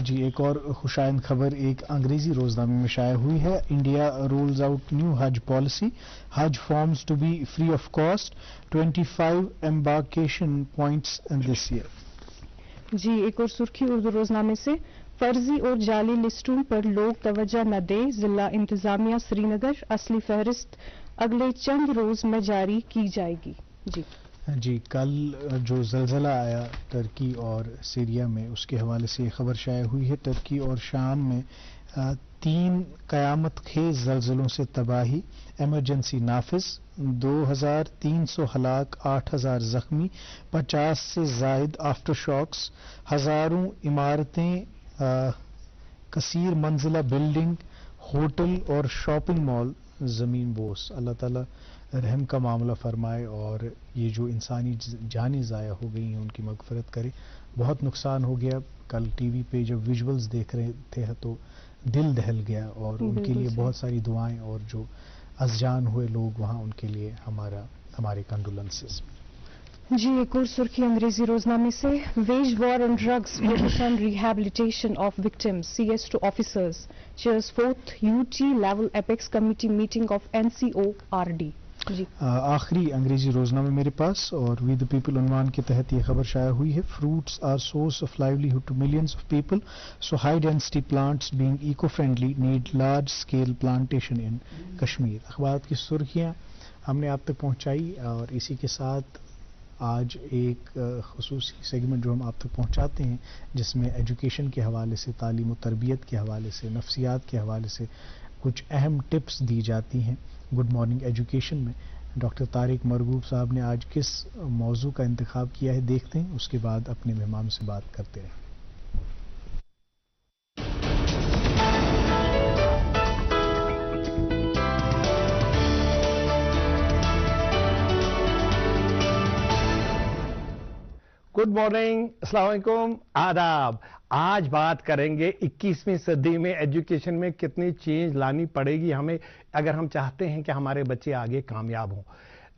جی ایک اور خوشائند خبر ایک انگریزی روزنامے میں شائع ہوئی ہے. India rules out new Hajj policy. Hajj forms to be free of cost. 25 embarkation points this year. جی ایک اور سرخی اردو روزنامے سے. فرضی اور جعلی لسٹوں پر لوگ توجہ نہ دیں. ضلع انتظامیہ سری نگر. اصلی فہرست اگلے چند روز میں جاری کی جائے گی. جی کل جو زلزلہ آیا ترکی اور سیریا میں اس کے حوالے سے یہ خبر شائع ہوئی ہے. ترکی اور شام میں 3 قیامت خیز زلزلوں سے تباہی. ایمرجنسی نافذ. 2300 ہلاک. 8000 زخمی. 50 سے زائد آفٹر شاکس. ہزاروں عمارتیں کثیر منزلہ بلڈنگ ہوٹل اور شاپنگ مال زمین بوس. اللہ تعالیٰ رحم کا معاملہ فرمائے اور یہ جو انسانی جانیں ضائع ہو گئی ہیں ان کی مغفرت کرے. بہت نقصان ہو گیا. کل ٹی وی پہ جب ویژولز دیکھ رہے تھے تو دل دہل گیا اور ان کے لیے بہت ساری دعائیں اور جو ازجان ہوئے لوگ وہاں ان کے لیے ہمارے کنڈولنسز. جی ایک اور سرخی انگریزی روزنامے سے. Wage war on drugs focus on rehabilitation of victims. CS to officers. Chairs 4th UT level apex committee meeting of NCORD. آخری انگریزی روزنامے میرے پاس اور وی دا پیپل عنوان کے تحت یہ خبر شائع ہوئی ہے. Fruits are source of livelihood to millions of people, so high density plants being eco friendly need large scale plantation in Kashmir. اخبارات کی سرخیاں ہم نے آپ تک پہنچائی اور اسی کے ساتھ آج ایک خصوصی سیگمنٹ جو ہم آپ تک پہنچاتے ہیں جس میں ایجوکیشن کے حوالے سے, تعلیم و تربیت کے حوالے سے, نفسیات کے حوالے سے کچھ اہم ٹپس دی جاتی ہیں. گڈ مارننگ ایجوکیشن میں ڈاکٹر طارق مرغوب صاحب نے آج کس موضوع کا انتخاب کیا ہے دیکھتے ہیں, اس کے بعد اپنے مہمان سے بات کرتے ہیں. گڈ مارننگ, السلام علیکم, آداب. آج بات کریں گے 21ویں صدی میں ایجوکیشن میں کتنی چینج لانی پڑے گی ہمیں اگر ہم چاہتے ہیں کہ ہمارے بچے آگے کامیاب ہوں.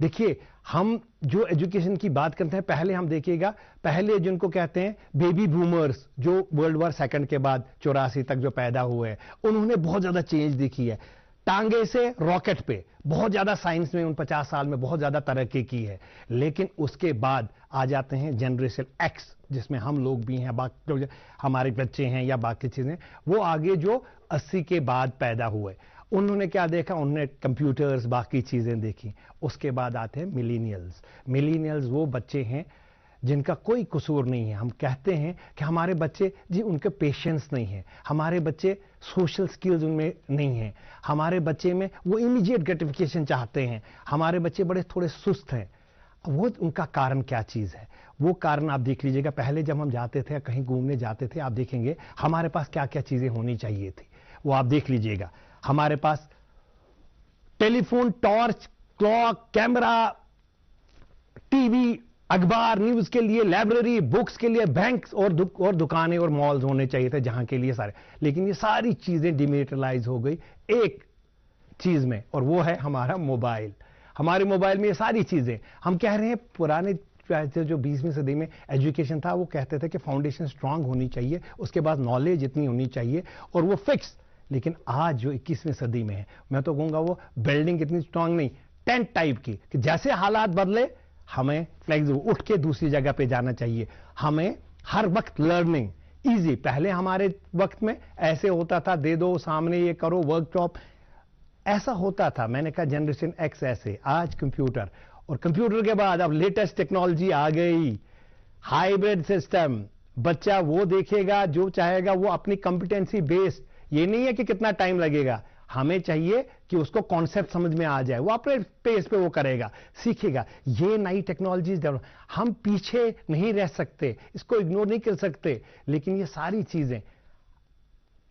دیکھیے ہم جو ایجوکیشن کی بات کرتے ہیں پہلے ہم دیکھیے گا, پہلے جن کو کہتے ہیں بیبی بومرز جو ورلڈ وار سیکنڈ کے بعد 84 تک جو پیدا ہوئے ہیں, انہوں نے بہت زیادہ چینج دیکھی ہے. ٹانگے سے راکٹ پہ بہت زیادہ سائنس میں ان 50 سال میں بہت زیادہ ترقی کی ہے. لیکن اس کے بعد آ جاتے ہیں جنریشن ایکس جس میں ہم لوگ بھی ہیں, باقی ہمارے بچے ہیں یا باقی چیزیں, وہ آگے جو 80 کے بعد پیدا ہوئے. انہوں نے کیا دیکھا, انہوں نے کمپیوٹرز باقی چیزیں دیکھی. اس کے بعد آتے ہیں ملینیلز. ملینیلز وہ بچے ہیں جن کا کوئی قصور نہیں ہے. ہم کہتے ہیں کہ ہمارے بچے جی ان کے پیشنس نہیں ہے, ہمارے بچے سوشل سکلز ان میں نہیں ہیں, ہمارے بچے میں وہ امیجیٹ گریٹیفیکیشن چاہتے ہیں, ہمارے بچے بڑے تھوڑے سست ہیں. وہ ان کا کارن کیا چیز ہے, وہ کارن آپ دیکھ لیجئے گا. پہلے جب ہم جاتے تھے کہیں گھومنے جاتے تھے آپ دیکھیں گے ہمارے پاس کیا کیا چیزیں ہونی چاہیے تھی, وہ آپ دیکھ لیجئے گا. ہمارے پاس telephone, torch, clock, camera, TV, اخبار, نیوز کے لیے لائبریری, بکس کے لیے بینکس اور دکانیں اور مالز ہونے چاہیے تھے جہاں کے لیے سارے. لیکن یہ ساری چیزیں ڈیمیٹرلائز ہو گئی ایک چیز میں, اور وہ ہے ہمارا موبائل. ہمارے موبائل میں یہ ساری چیزیں. ہم کہہ رہے ہیں پرانے جو 20ویں صدی میں ایجوکیشن تھا وہ کہتے تھے کہ فاؤنڈیشن سٹرانگ ہونی چاہیے, اس کے بعد نالج اتنی ہونی چاہیے اور وہ فکس. لیکن آج جو 21ویں صدی میں ہے میں تو کہوں گا وہ بلڈنگ اتنی سٹرانگ نہیں, ٹینٹ ٹائپ کی, کہ جیسے حالات بدلے ہمیں فلیکسیبل اٹھ کے دوسری جگہ پہ جانا چاہیے. ہمیں ہر وقت لرننگ ایزی. پہلے ہمارے وقت میں ایسے ہوتا تھا دے دو سامنے یہ کرو ورک شاپ, ایسا ہوتا تھا. میں نے کہا جنریشن ایکس ایسے. آج کمپیوٹر, اور کمپیوٹر کے بعد اب لیٹسٹ ٹیکنالوجی آ گئی, ہائیبرڈ سسٹم. بچہ وہ دیکھے گا جو چاہے گا, وہ اپنی کمپیٹنسی بیسڈ. یہ نہیں ہے کہ کتنا ٹائم لگے گا, ہمیں چاہیے کہ اس کو کانسیپٹ سمجھ میں آ جائے, وہ اپنے پیس پہ وہ کرے گا, سیکھے گا. یہ نئی ٹیکنالوجیز ڈیولپ, ہم پیچھے نہیں رہ سکتے, اس کو اگنور نہیں کر سکتے. لیکن یہ ساری چیزیں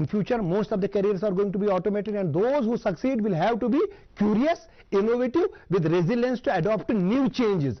in future most of the careers are going to be automated, and those who succeed will have to be curious, innovative, with resilience to adopt new changes.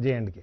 J&K.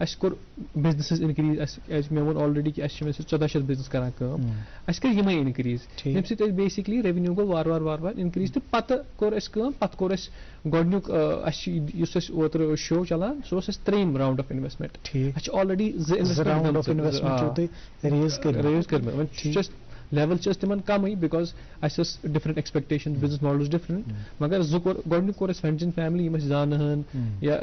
اَسہِ کوٚر بِزنِسز اِنکریٖز ایز مےٚ ووٚن آلریڈی کہِ اَسہِ چھِ ویسے 14 business کران کٲم اَسہِ کٔر یِمے اِنکریٖز ییٚمہِ سۭتۍ اَسہِ بیسِکلی ریونیوٗ گوٚو وارٕ وارٕ اِنکریٖز تہٕ پَتہٕ کوٚر اَسہِ کٲم پَتہٕ کوٚر اَسہِ گۄڈنیُک اَسہِ چھِ یُس اَسہِ اوترٕ شو چلان سُہ اوس اَسہِ 3rd راوُنڈ آف اِنویسٹمنٹ اَسہِ چھِ آلریڈی 2 راوُنڈ آف اِنویسٹمنٹ ریز کٔرمٕتۍ وۄنۍ چھُ اَسہِ لیول چھِ أسۍ تِمن کمٕے بِکاز اَسہِ ٲس ڈِفرنٹ ایکسپیکٹیشن بِزنس ماڈل اوس ڈِفرنٹ مگر گۄڈنیُک کوٚر اَسہِ فرینڈز اینڈ فیملی یِم أسۍ زانہٕ یا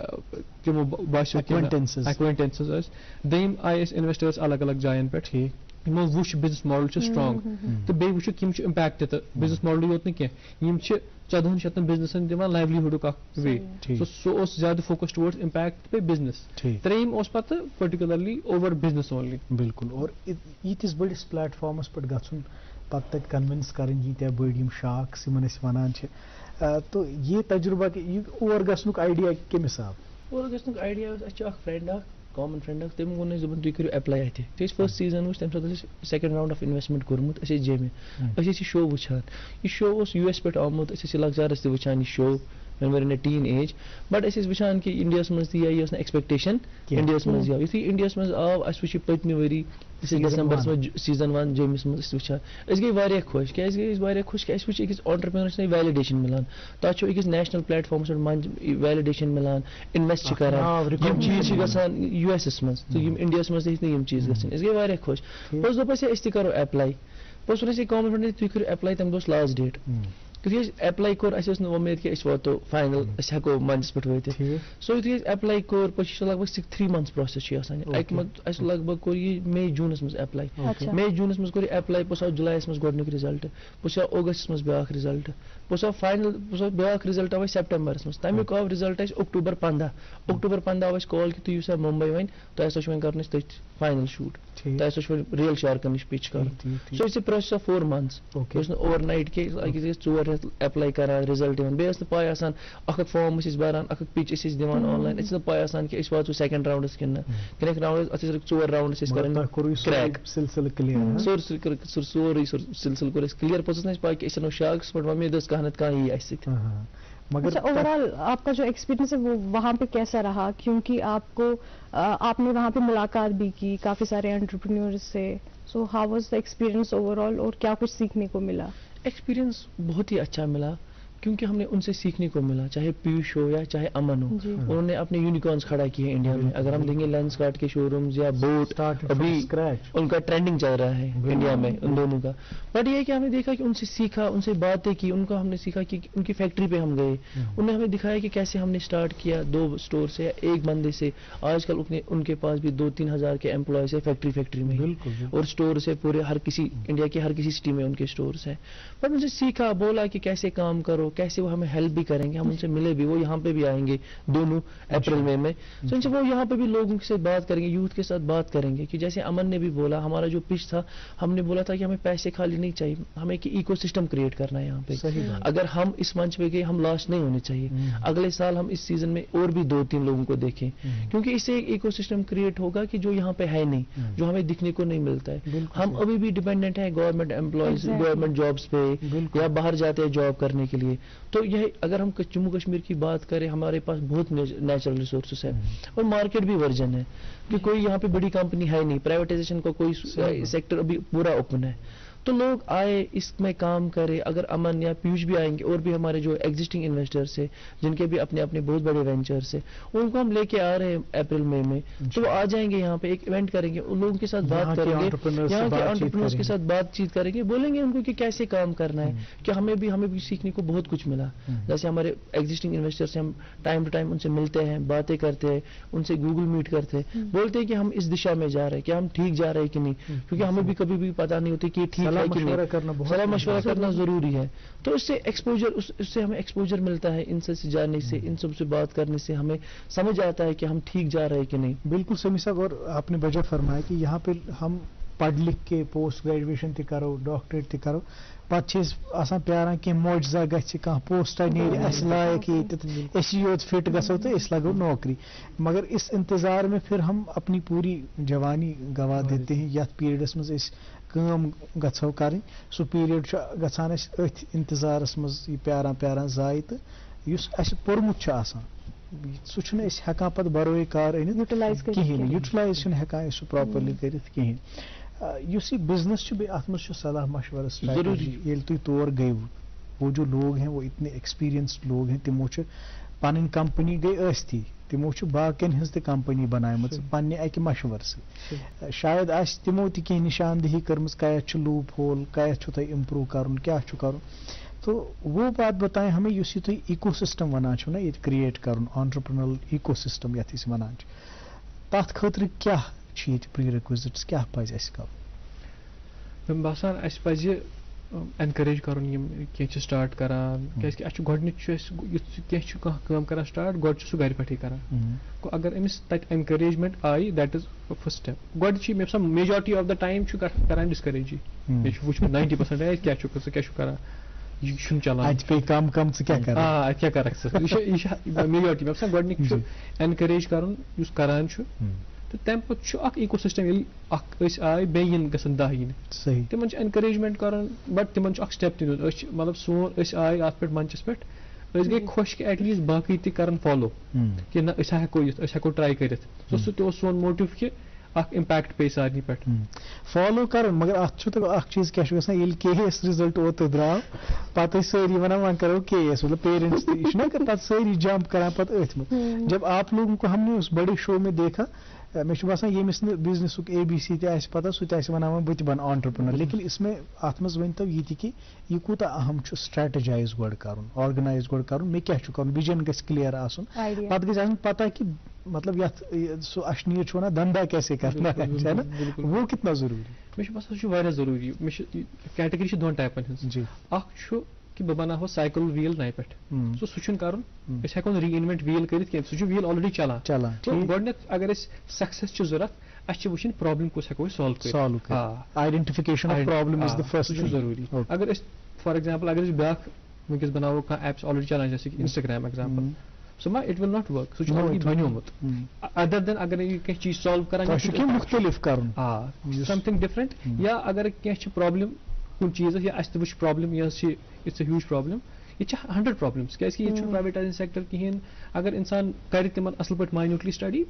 تِمو باسیو ایکوینٹنسز ٲسۍ دوٚیِم آیہِ أسۍ اِنویسٹٲرٕس الگ الگ جاین پٮ۪ٹھ یِمو وٕچھ بِزنس ماڈل چھُ سٹرانگ تہٕ بیٚیہِ وٕچھُکھ یِم چھِ امپیکٹ تہٕ بِزنس ماڈلٕے یوت نہٕ کینٛہہ یِم چھِ 1400 بِزنسن دِوان لایِولیہُڈُک اکھ وے سُہ اوس زیادٕ فوکس ٹُوٲڈٕز امپیکٹ بیٚیہِ بِزنس 3rd اوس پتہٕ پٔرٹِکیوٗلرلی اوور بِزنس اونلی بالکل اور ییٖتِس بٔڑِس پلیٹ فارمس پٮ۪ٹھ گژھُن پتہٕ تتہِ کنوِنس کرٕنۍ ییٖتیاہ بٔڑۍ یِم شاکس یِمن أسۍ ونان چھِ تو یہِ تجربہ یہِ اور گژھنُک آیڈیا کمہِ حساب اور گژھنُک آیڈیا اوس اَسہِ چھُ اکھ فرینڈ اکھ کامن فرینڈ اکھ تٔمۍ ووٚن اَسہِ دوٚپُن تُہۍ کٔرِو ایپلاے اَتہِ یُتھُے اَسہِ فٔسٹ سیٖزن وٕچھ تَمہِ ساتہٕ ٲسۍ 2nd راوُنڈ آف اِنویسٹمنٹ کوٚرمُت أسۍ ٲسۍ جیٚمہِ أسۍ ٲسۍ یہِ شو وٕچھان یہِ شو اوس US پٮ۪ٹھ آمُت أسۍ ٲسۍ یہِ لۄکچارس تہِ وٕچھان یہِ شو when we were in a teen age but أسۍ ٲسۍ وٕچھان کہِ اِنڈیاہس منٛز تہِ یہِ ٲس نہٕ ایکسپیکٹیشن اِنڈیاہس منٛز یہِ آو یُتھُے اِنڈیاہس منٛز آو اَسہِ وٕچھ یہِ پٔتمہِ ؤری أسۍ ٲسۍ ڈسمبرس منٛز سیٖزن 1 جیٚمِس منٛز أسۍ وٕچھان أسۍ گٔے واریاہ خۄش کیازِ گٔے أسۍ واریاہ خۄش کہِ اَسہِ وٕچھ أکِس آنٹرپرینرس ویلِڈیشن مِلان تَتھ چھُ أکِس نیشنل پلیٹ فارمس پٮ۪ٹھ ویلِڈیشن مِلان اِنویسٹ چھِ کران یِم چیٖز چھِ گژھان US منٛز تہٕ یِم اِنڈیاہس منٛز تہِ ہیٚکۍ نہٕ یِم چیٖز گژھٕنۍ أسۍ گٔے واریاہ خۄش پوٚتُس دوٚپ اَسہِ أسۍ تہِ کرو ایپلاے پوٚتُس ووٚن اَسہِ کامن فرینڈن تُہۍ کٔرِو ایپلاے تَمہِ دۄہ اوس لاسٹ ڈیٹ یُتھُے اَسہِ ایپلاے کوٚر اَسہِ ٲس نہٕ وۄمید کہِ أسۍ واتو فاینل أسۍ ہٮ۪کو منچَس پٮ۪ٹھ وٲتِتھ سو یُتھُے اَسہِ ایپلاے کوٚر پَتہٕ چھُ لگ بگ 3 months پروسیس چھُ آسان اَکہِ منٛز اَسہِ لگ بگ کوٚر یہِ مے جوٗنَس منٛز ایپلاے مے جوٗنَس منٛز کوٚر یہِ ایپلاے پوٚتُس آو جُلایَس منٛز گۄڈنیُک رِزلٹ پوٚتُس آو اگستَس منٛز بیٛاکھ رِزلٹ پوٚتُس آو فاینل پوٚتُس آو بیٛاکھ رِزلٹ آو اَسہِ سٮ۪پٹمبرس منٛز تَمیُک آو رِزلٹ اَسہِ October 15 آو اَسہِ کال کہِ تُہۍ یِیِو سا ممبئی وۄنۍ تۄہہِ ہسا چھُ وۄنۍ کَرُن اَسہِ تٔتھۍ فاینل شوٗٹ تۄہہِ ہسا چھُ وۄنۍ ریل شارکن نِش پِچ کَرُن سُہ اوس یہِ پروسیس آف 4 months یہِ اوس نہٕ اوور نایٹ کینٛہہ أکِس ٲسۍ 4 رٮ۪تھ ایپلاے کران رِزلٹ یِوان بیٚیہِ ٲس نہٕ پاے آسان اکھ فارم ٲسۍ أسۍ بَران اکھ پِچ ٲسۍ أسۍ دِوان آنلاین اَسہِ ٲس نہٕ پاے آسان کہِ أسۍ واتو 2nd راوُنڈس کِنہٕ نہ کِنہٕ راوُنڈ اَتھ ٲسۍ 4 راوُنڈس ٲسۍ کران کرٛیک سورُے سِلسِلہٕ کوٚر اَسہِ کٕلیر پوٚتُس ٲس نہٕ اَسہِ پاے کہِ أسۍ اَنو شارکس پٮ۪ٹھ وۄمید ٲس کانٛہہ نتہٕ کانٛہہ یی اَسہِ سۭتۍ اچھا اوور آل آپ کا جو ایکسپیرینس ہے وہ وہاں پہ کیسا رہا کیونکہ آپ نے وہاں پہ ملاقات بھی کی کافی سارے انٹرپرینیورز سے so how was the experience over all اور کیا کچھ سیکھنے کو ملا ایکسپیرینس بہت ہی اچھا ملا کیونکہ ہم نے ان سے سیکھنے کو ملا چاہے پیوش ہو یا چاہے امن ہو انہوں نے اپنے یونیکارنس کھڑا کیے ہیں انڈیا میں اگر ہم دیکھیں لینس کارٹ کے شو رومز یا بوٹ ابھی ان کا ٹرینڈنگ چل رہا ہے انڈیا میں ان دونوں کا بٹ یہ کہ ہم نے دیکھا کہ ان سے سیکھا ان سے باتیں کی ان کو ہم نے سیکھا کہ ان کی فیکٹری پہ ہم گئے انہوں نے ہمیں دکھایا کہ کیسے ہم نے اسٹارٹ کیا 2 اسٹور سے یا 1 بندے سے آج کل ان کے پاس بھی 2-3 ہزار کے امپلائیز ہے فیکٹری میں اور اسٹورس ہے پورے ہر کسی انڈیا کے ہر کسی سٹی میں ان کے اسٹورس ہیں بٹ ان سے سیکھا بولا کہ کیسے کام کرو کیسے وہ ہمیں ہیلپ بھی کریں گے ہم ان سے ملے بھی وہ یہاں پہ بھی آئیں گے دونوں اپریل میں تو ان سے وہ یہاں پہ بھی لوگوں سے بات کریں گے یوتھ کے ساتھ بات کریں گے کہ جیسے امن نے بھی بولا ہمارا جو پچ تھا ہم نے بولا تھا کہ ہمیں پیسے خالی نہیں چاہیے ہمیں ایک ایکو سسٹم کریٹ کرنا ہے یہاں پہ اگر ہم اس منچ پہ گئے ہم لاسٹ نہیں ہونے چاہیے اگلے سال ہم اس سیزن میں اور بھی 2-3 لوگوں کو دیکھیں کیونکہ اس سے ایک ایکو سسٹم کریٹ ہوگا کہ جو یہاں پہ ہے نہیں جو ہمیں دکھنے کو نہیں ملتا ہے ہم ابھی بھی ڈیپینڈنٹ ہیں گورنمنٹ امپلائیز گورنمنٹ جابس پہ یا باہر جاتے ہیں جاب کرنے کے لیے تو یہ اگر ہم جموں کشمیر کی بات کریں ہمارے پاس بہت نیچرل ریسورسز ہیں اور مارکیٹ بھی ورجن ہے کہ کوئی یہاں پہ بڑی کمپنی ہے نہیں پرائیویٹائزیشن کا کوئی سیکٹر ابھی پورا اوپن ہے تو لوگ آئے اس میں کام کرے اگر امن یا پیوش بھی آئیں گے اور بھی ہمارے جو ایگزسٹنگ انویسٹرس ہیں جن کے بھی اپنے اپنے بہت بڑے وینچرس ہیں ان کو ہم لے کے آ رہے ہیں اپریل میں تو وہ آ جائیں گے یہاں پہ ایک ایونٹ کریں گے ان لوگوں کے ساتھ بات کریں گے یہاں کے انٹرپرینورز کے ساتھ بات چیت کریں گے بولیں گے ان کو کہ کیسے کام کرنا ہے کہ ہمیں بھی سیکھنے کو بہت کچھ ملا جیسے ہمارے ایگزسٹنگ انویسٹرس ہم ٹائم ٹو ٹائم ان سے ملتے ہیں باتیں کرتے ہیں ان سے گوگل میٹ کرتے ہیں بولتے ہیں کہ ہم اس دشا میں جا رہے ہیں کیا ہم ٹھیک جا رہے ہیں کہ نہیں کیونکہ ہمیں بھی کبھی بھی پتہ نہیں ہوتی کہ ٹھیک ہے کہ نہیں صلاح مشورہ کرنا ضروری ہے تو اس سے ایکسپوجر اس سے ہمیں ایکسپوجر ملتا ہے ان سے جانے سے ان سب سے بات کرنے سے ہمیں سمجھ آتا ہے کہ ہم ٹھیک جا رہے ہیں کہ نہیں بالکل سمی صاحب اور آپ نے بجٹ فرمایا کہ یہاں پہ ہم پڑھ لکھ کے پوسٹ گریجویشن تہ کرو ڈاکٹریٹ تہ کرو پتہ آسان پیاران کہ معجزہ گژھِ کانٛہہ پوسٹا نیرِ اَسہِ لایق ییٚتٮ۪تھ أسی یوت فٹ گژھو تو أسۍ لگو نوکری مگر اس انتظار میں پھر ہم اپنی پوری جوانی گوا دیتے ہیں یتھ پیریڈس مز أسۍ کٲم گژھو کرٕنۍ سُہ پیریڈ چھُ گژھان اَسہِ أتھۍ انتظارس مز یہِ پیاران ضایع تہٕ یُس اَسہِ پوٚرمُت چھُ آسان سُہ چھُنہٕ أسۍ ہٮ۪کان پَتہٕ بَروے کار أنِتھ Utilize کٔرِتھ کِہیٖنۍ کیٚنٛہہ. یوٗٹِلایز چھِنہٕ ہٮ۪کان أسۍ سُہ پراپرلی کٔرِتھ کِہیٖنۍ. یُس یہِ بِزنس چھُ بیٚیہِ اَتھ منٛز چھُ صلاح مشورٕ سٹریٹجی. ییٚلہِ تُہۍ تور گٔیوٕ وہ جو لوگ ہیں وہ اتنے ایکسپیرینسڈ لوگ ہیں تِمو چھِ پنٕنۍ کمپنی گٔے ٲستی تِمو چھِ باقین ہٕنٛز تہِ کمپنی بنایمٕژ پننہِ اکہِ مشورٕ سۭتۍ. شاید آسہِ تِمو تہِ کینٛہہ نِشاندہی کٔرمٕژ کَتھ چھُ لوپ ہول کَتھ چھُ تۄہہِ اِمپروٗ کَرُن کیٛاہ چھُ کَرُن. تو وہ بات بتائیں ہمیں یُس یہِ تُہۍ ایٖکو سِسٹم وَنان چھُو نا ییٚتہِ کریٹ کَرُن آنٹرپرنل ایٖکو سِسٹم یَتھ أسۍ وَنان چھِ تَتھ خٲطرٕ کیٛاہ چھِ ییٚتہِ پرٛی رِکوِزِٹس کیٛاہ پَزِ اَسہِ کَرُن؟ مےٚ باسان اَسہِ پَزِ اٮ۪نکریج کَرُن یِم کینٛہہ چھِ سٹاٹ کران کیٛازِکہِ اَسہِ چھُ گۄڈٕنِچ چھُ اَسہِ یُتھ کینٛہہ چھُ کانٛہہ کٲم کران سٹاٹ گۄڈٕ چھُ سُہ گرِ پٮ۪ٹھٕے کران. گوٚو اگر أمِس تَتہِ اٮ۪نکریجمنٹ آیہِ دیٹ اِز فٔسٹ سٹیپ. گۄڈٕ چھِ مےٚ باسان میجارٹی آف د ٹایم چھُ کران ڈِسکریجی. مےٚ چھُ وٕچھمُت 90% کیٛاہ چھُکھ ژٕ کیٛاہ چھُکھ کران یہِ چھُنہٕ چلان اَتہِ پیٚیہِ کم کم ژٕ کیٛاہ کَرکھ اَتہِ کیٛاہ کَرکھ ژٕ یہِ چھِ میجارٹی مےٚ باسان گۄڈٕنیُک چھُ اٮ۪نکریج کَرُن یُس کران چھُ تہٕ تَمہِ پَتہٕ چھُ اکھ ایٖکو سِسٹم ییٚلہِ اکھ أسۍ آے بیٚیہِ یِن گژھن 10 یِنہِ صحیح تِمن چھُ اٮ۪نکریجمنٹ کَرُن بٹ تِمن چھُ اکھ سٹیپ تہِ نیُن أسۍ چھِ مطلب سون أسۍ آے اَتھ پٮ۪ٹھ منچَس پٮ۪ٹھ أسۍ گٔے خۄش کہِ ایٹ لیٖسٹ باقٕے تہِ کَرن فالو کہِ نہ أسۍ ہٮ۪کو یِتھ أسۍ ہٮ۪کو ٹراے کٔرِتھ. سُہ تہِ اوس سون موٹِو کہِ اکھ اِمپیکٹ پیٚیہِ سارنٕے پٮ۪ٹھ فالو کَرُن. مگر اَتھ چھُ تہٕ اکھ چیٖز کیٛاہ چھُ گژھان ییٚلہِ کے ایس رِزلٹ اوترٕ درٛاو پَتہٕ ٲسۍ سٲری وَنان وۄنۍ کَرو کے ایس مطلب پیرنٹس تہِ یہِ چھُنہ پَتہٕ سٲری جمپ کران پَتہٕ أتھۍ منٛز. جب آپ لوگوں کو ہم نے اس بڑے شو میں دیکھا مےٚ چھُ باسان ییٚمِس نہٕ بِزنِسُک ABC تہِ آسہِ پَتہ سُہ تہِ آسہِ وَنان وۄنۍ بہٕ تہِ بَنہٕ آنٹرپرنر. لیکن اس میں اَتھ منٛز ؤنۍتو یہِ تہِ کہِ یہِ کوٗتاہ اہم چھُ سٹریٹجایز گۄڈٕ کَرُن آرگنایز گۄڈٕ کَرُن مےٚ کیٛاہ چھُ کَرُن وِجن گژھِ کٕلیر آسُن پَتہٕ گژھِ آسُن پَتہ کہِ مطلب یَتھ سُہ اشنیٖر چھُ وَنان دندا کیسے کرنا ہے نا وہ کتنا ضروٗری. مےٚ چھُ باسان سُہ چھُ واریاہ ضروٗری. مےٚ چھِ کیٹگری چھِ 2 ٹایپن ہٕنٛز. اکھ چھُ کہِ بہٕ بناوہو سایکل ویٖل نَیہِ پٮ۪ٹھ سُہ چھُنہٕ کَرُن أسۍ ہٮ۪کو نہٕ ری اِنوینٹ ویٖل کٔرِتھ کینٛہہ سُہ چھُ ویٖل آلریڈی چلان. گۄڈٕنیتھ اگر أسۍ سکسیس چھِ ضوٚرتھ اَسہِ چھِ وٕچھِنۍ پرابلم کُس ہٮ۪کو أسۍ سالو کٔرِتھ. Identification of problem is the first سُہ چھُ ضروٗری. اگر أسۍ فار ایگزامپل اگر أسۍ بیاکھ وٕنکیٚس بناوو کانٛہہ ایپس آلریڈی چلان جیسے کہِ انسٹاگرام ایگزامپل سُہ ما اٹ ول ناٹ ؤرک سُہ چھُ آلریڈی بنیومُت. ادر دین اگر یہِ کینٛہہ چیٖز سالو کران مُختلِف کَرُن سمتھنگ ڈِفرنٹ یا اگر کینٛہہ چھِ پرابلم کُنہِ چیٖزس یا اَسہِ تہِ وٕچھ پرابلم یہِ حظ چھِ اِٹس اے ہیوٗج پرابلم ییٚتہِ چھِ 100 پرابلمٕز کیٛازِکہِ ییٚتہِ چھُنہٕ پرٛایویٹایزِنگ سیکٹر کِہیٖنۍ. اگر اِنسان کرِ تِمن اَصٕل پٲٹھۍ ماینوٗٹلی سٹڈی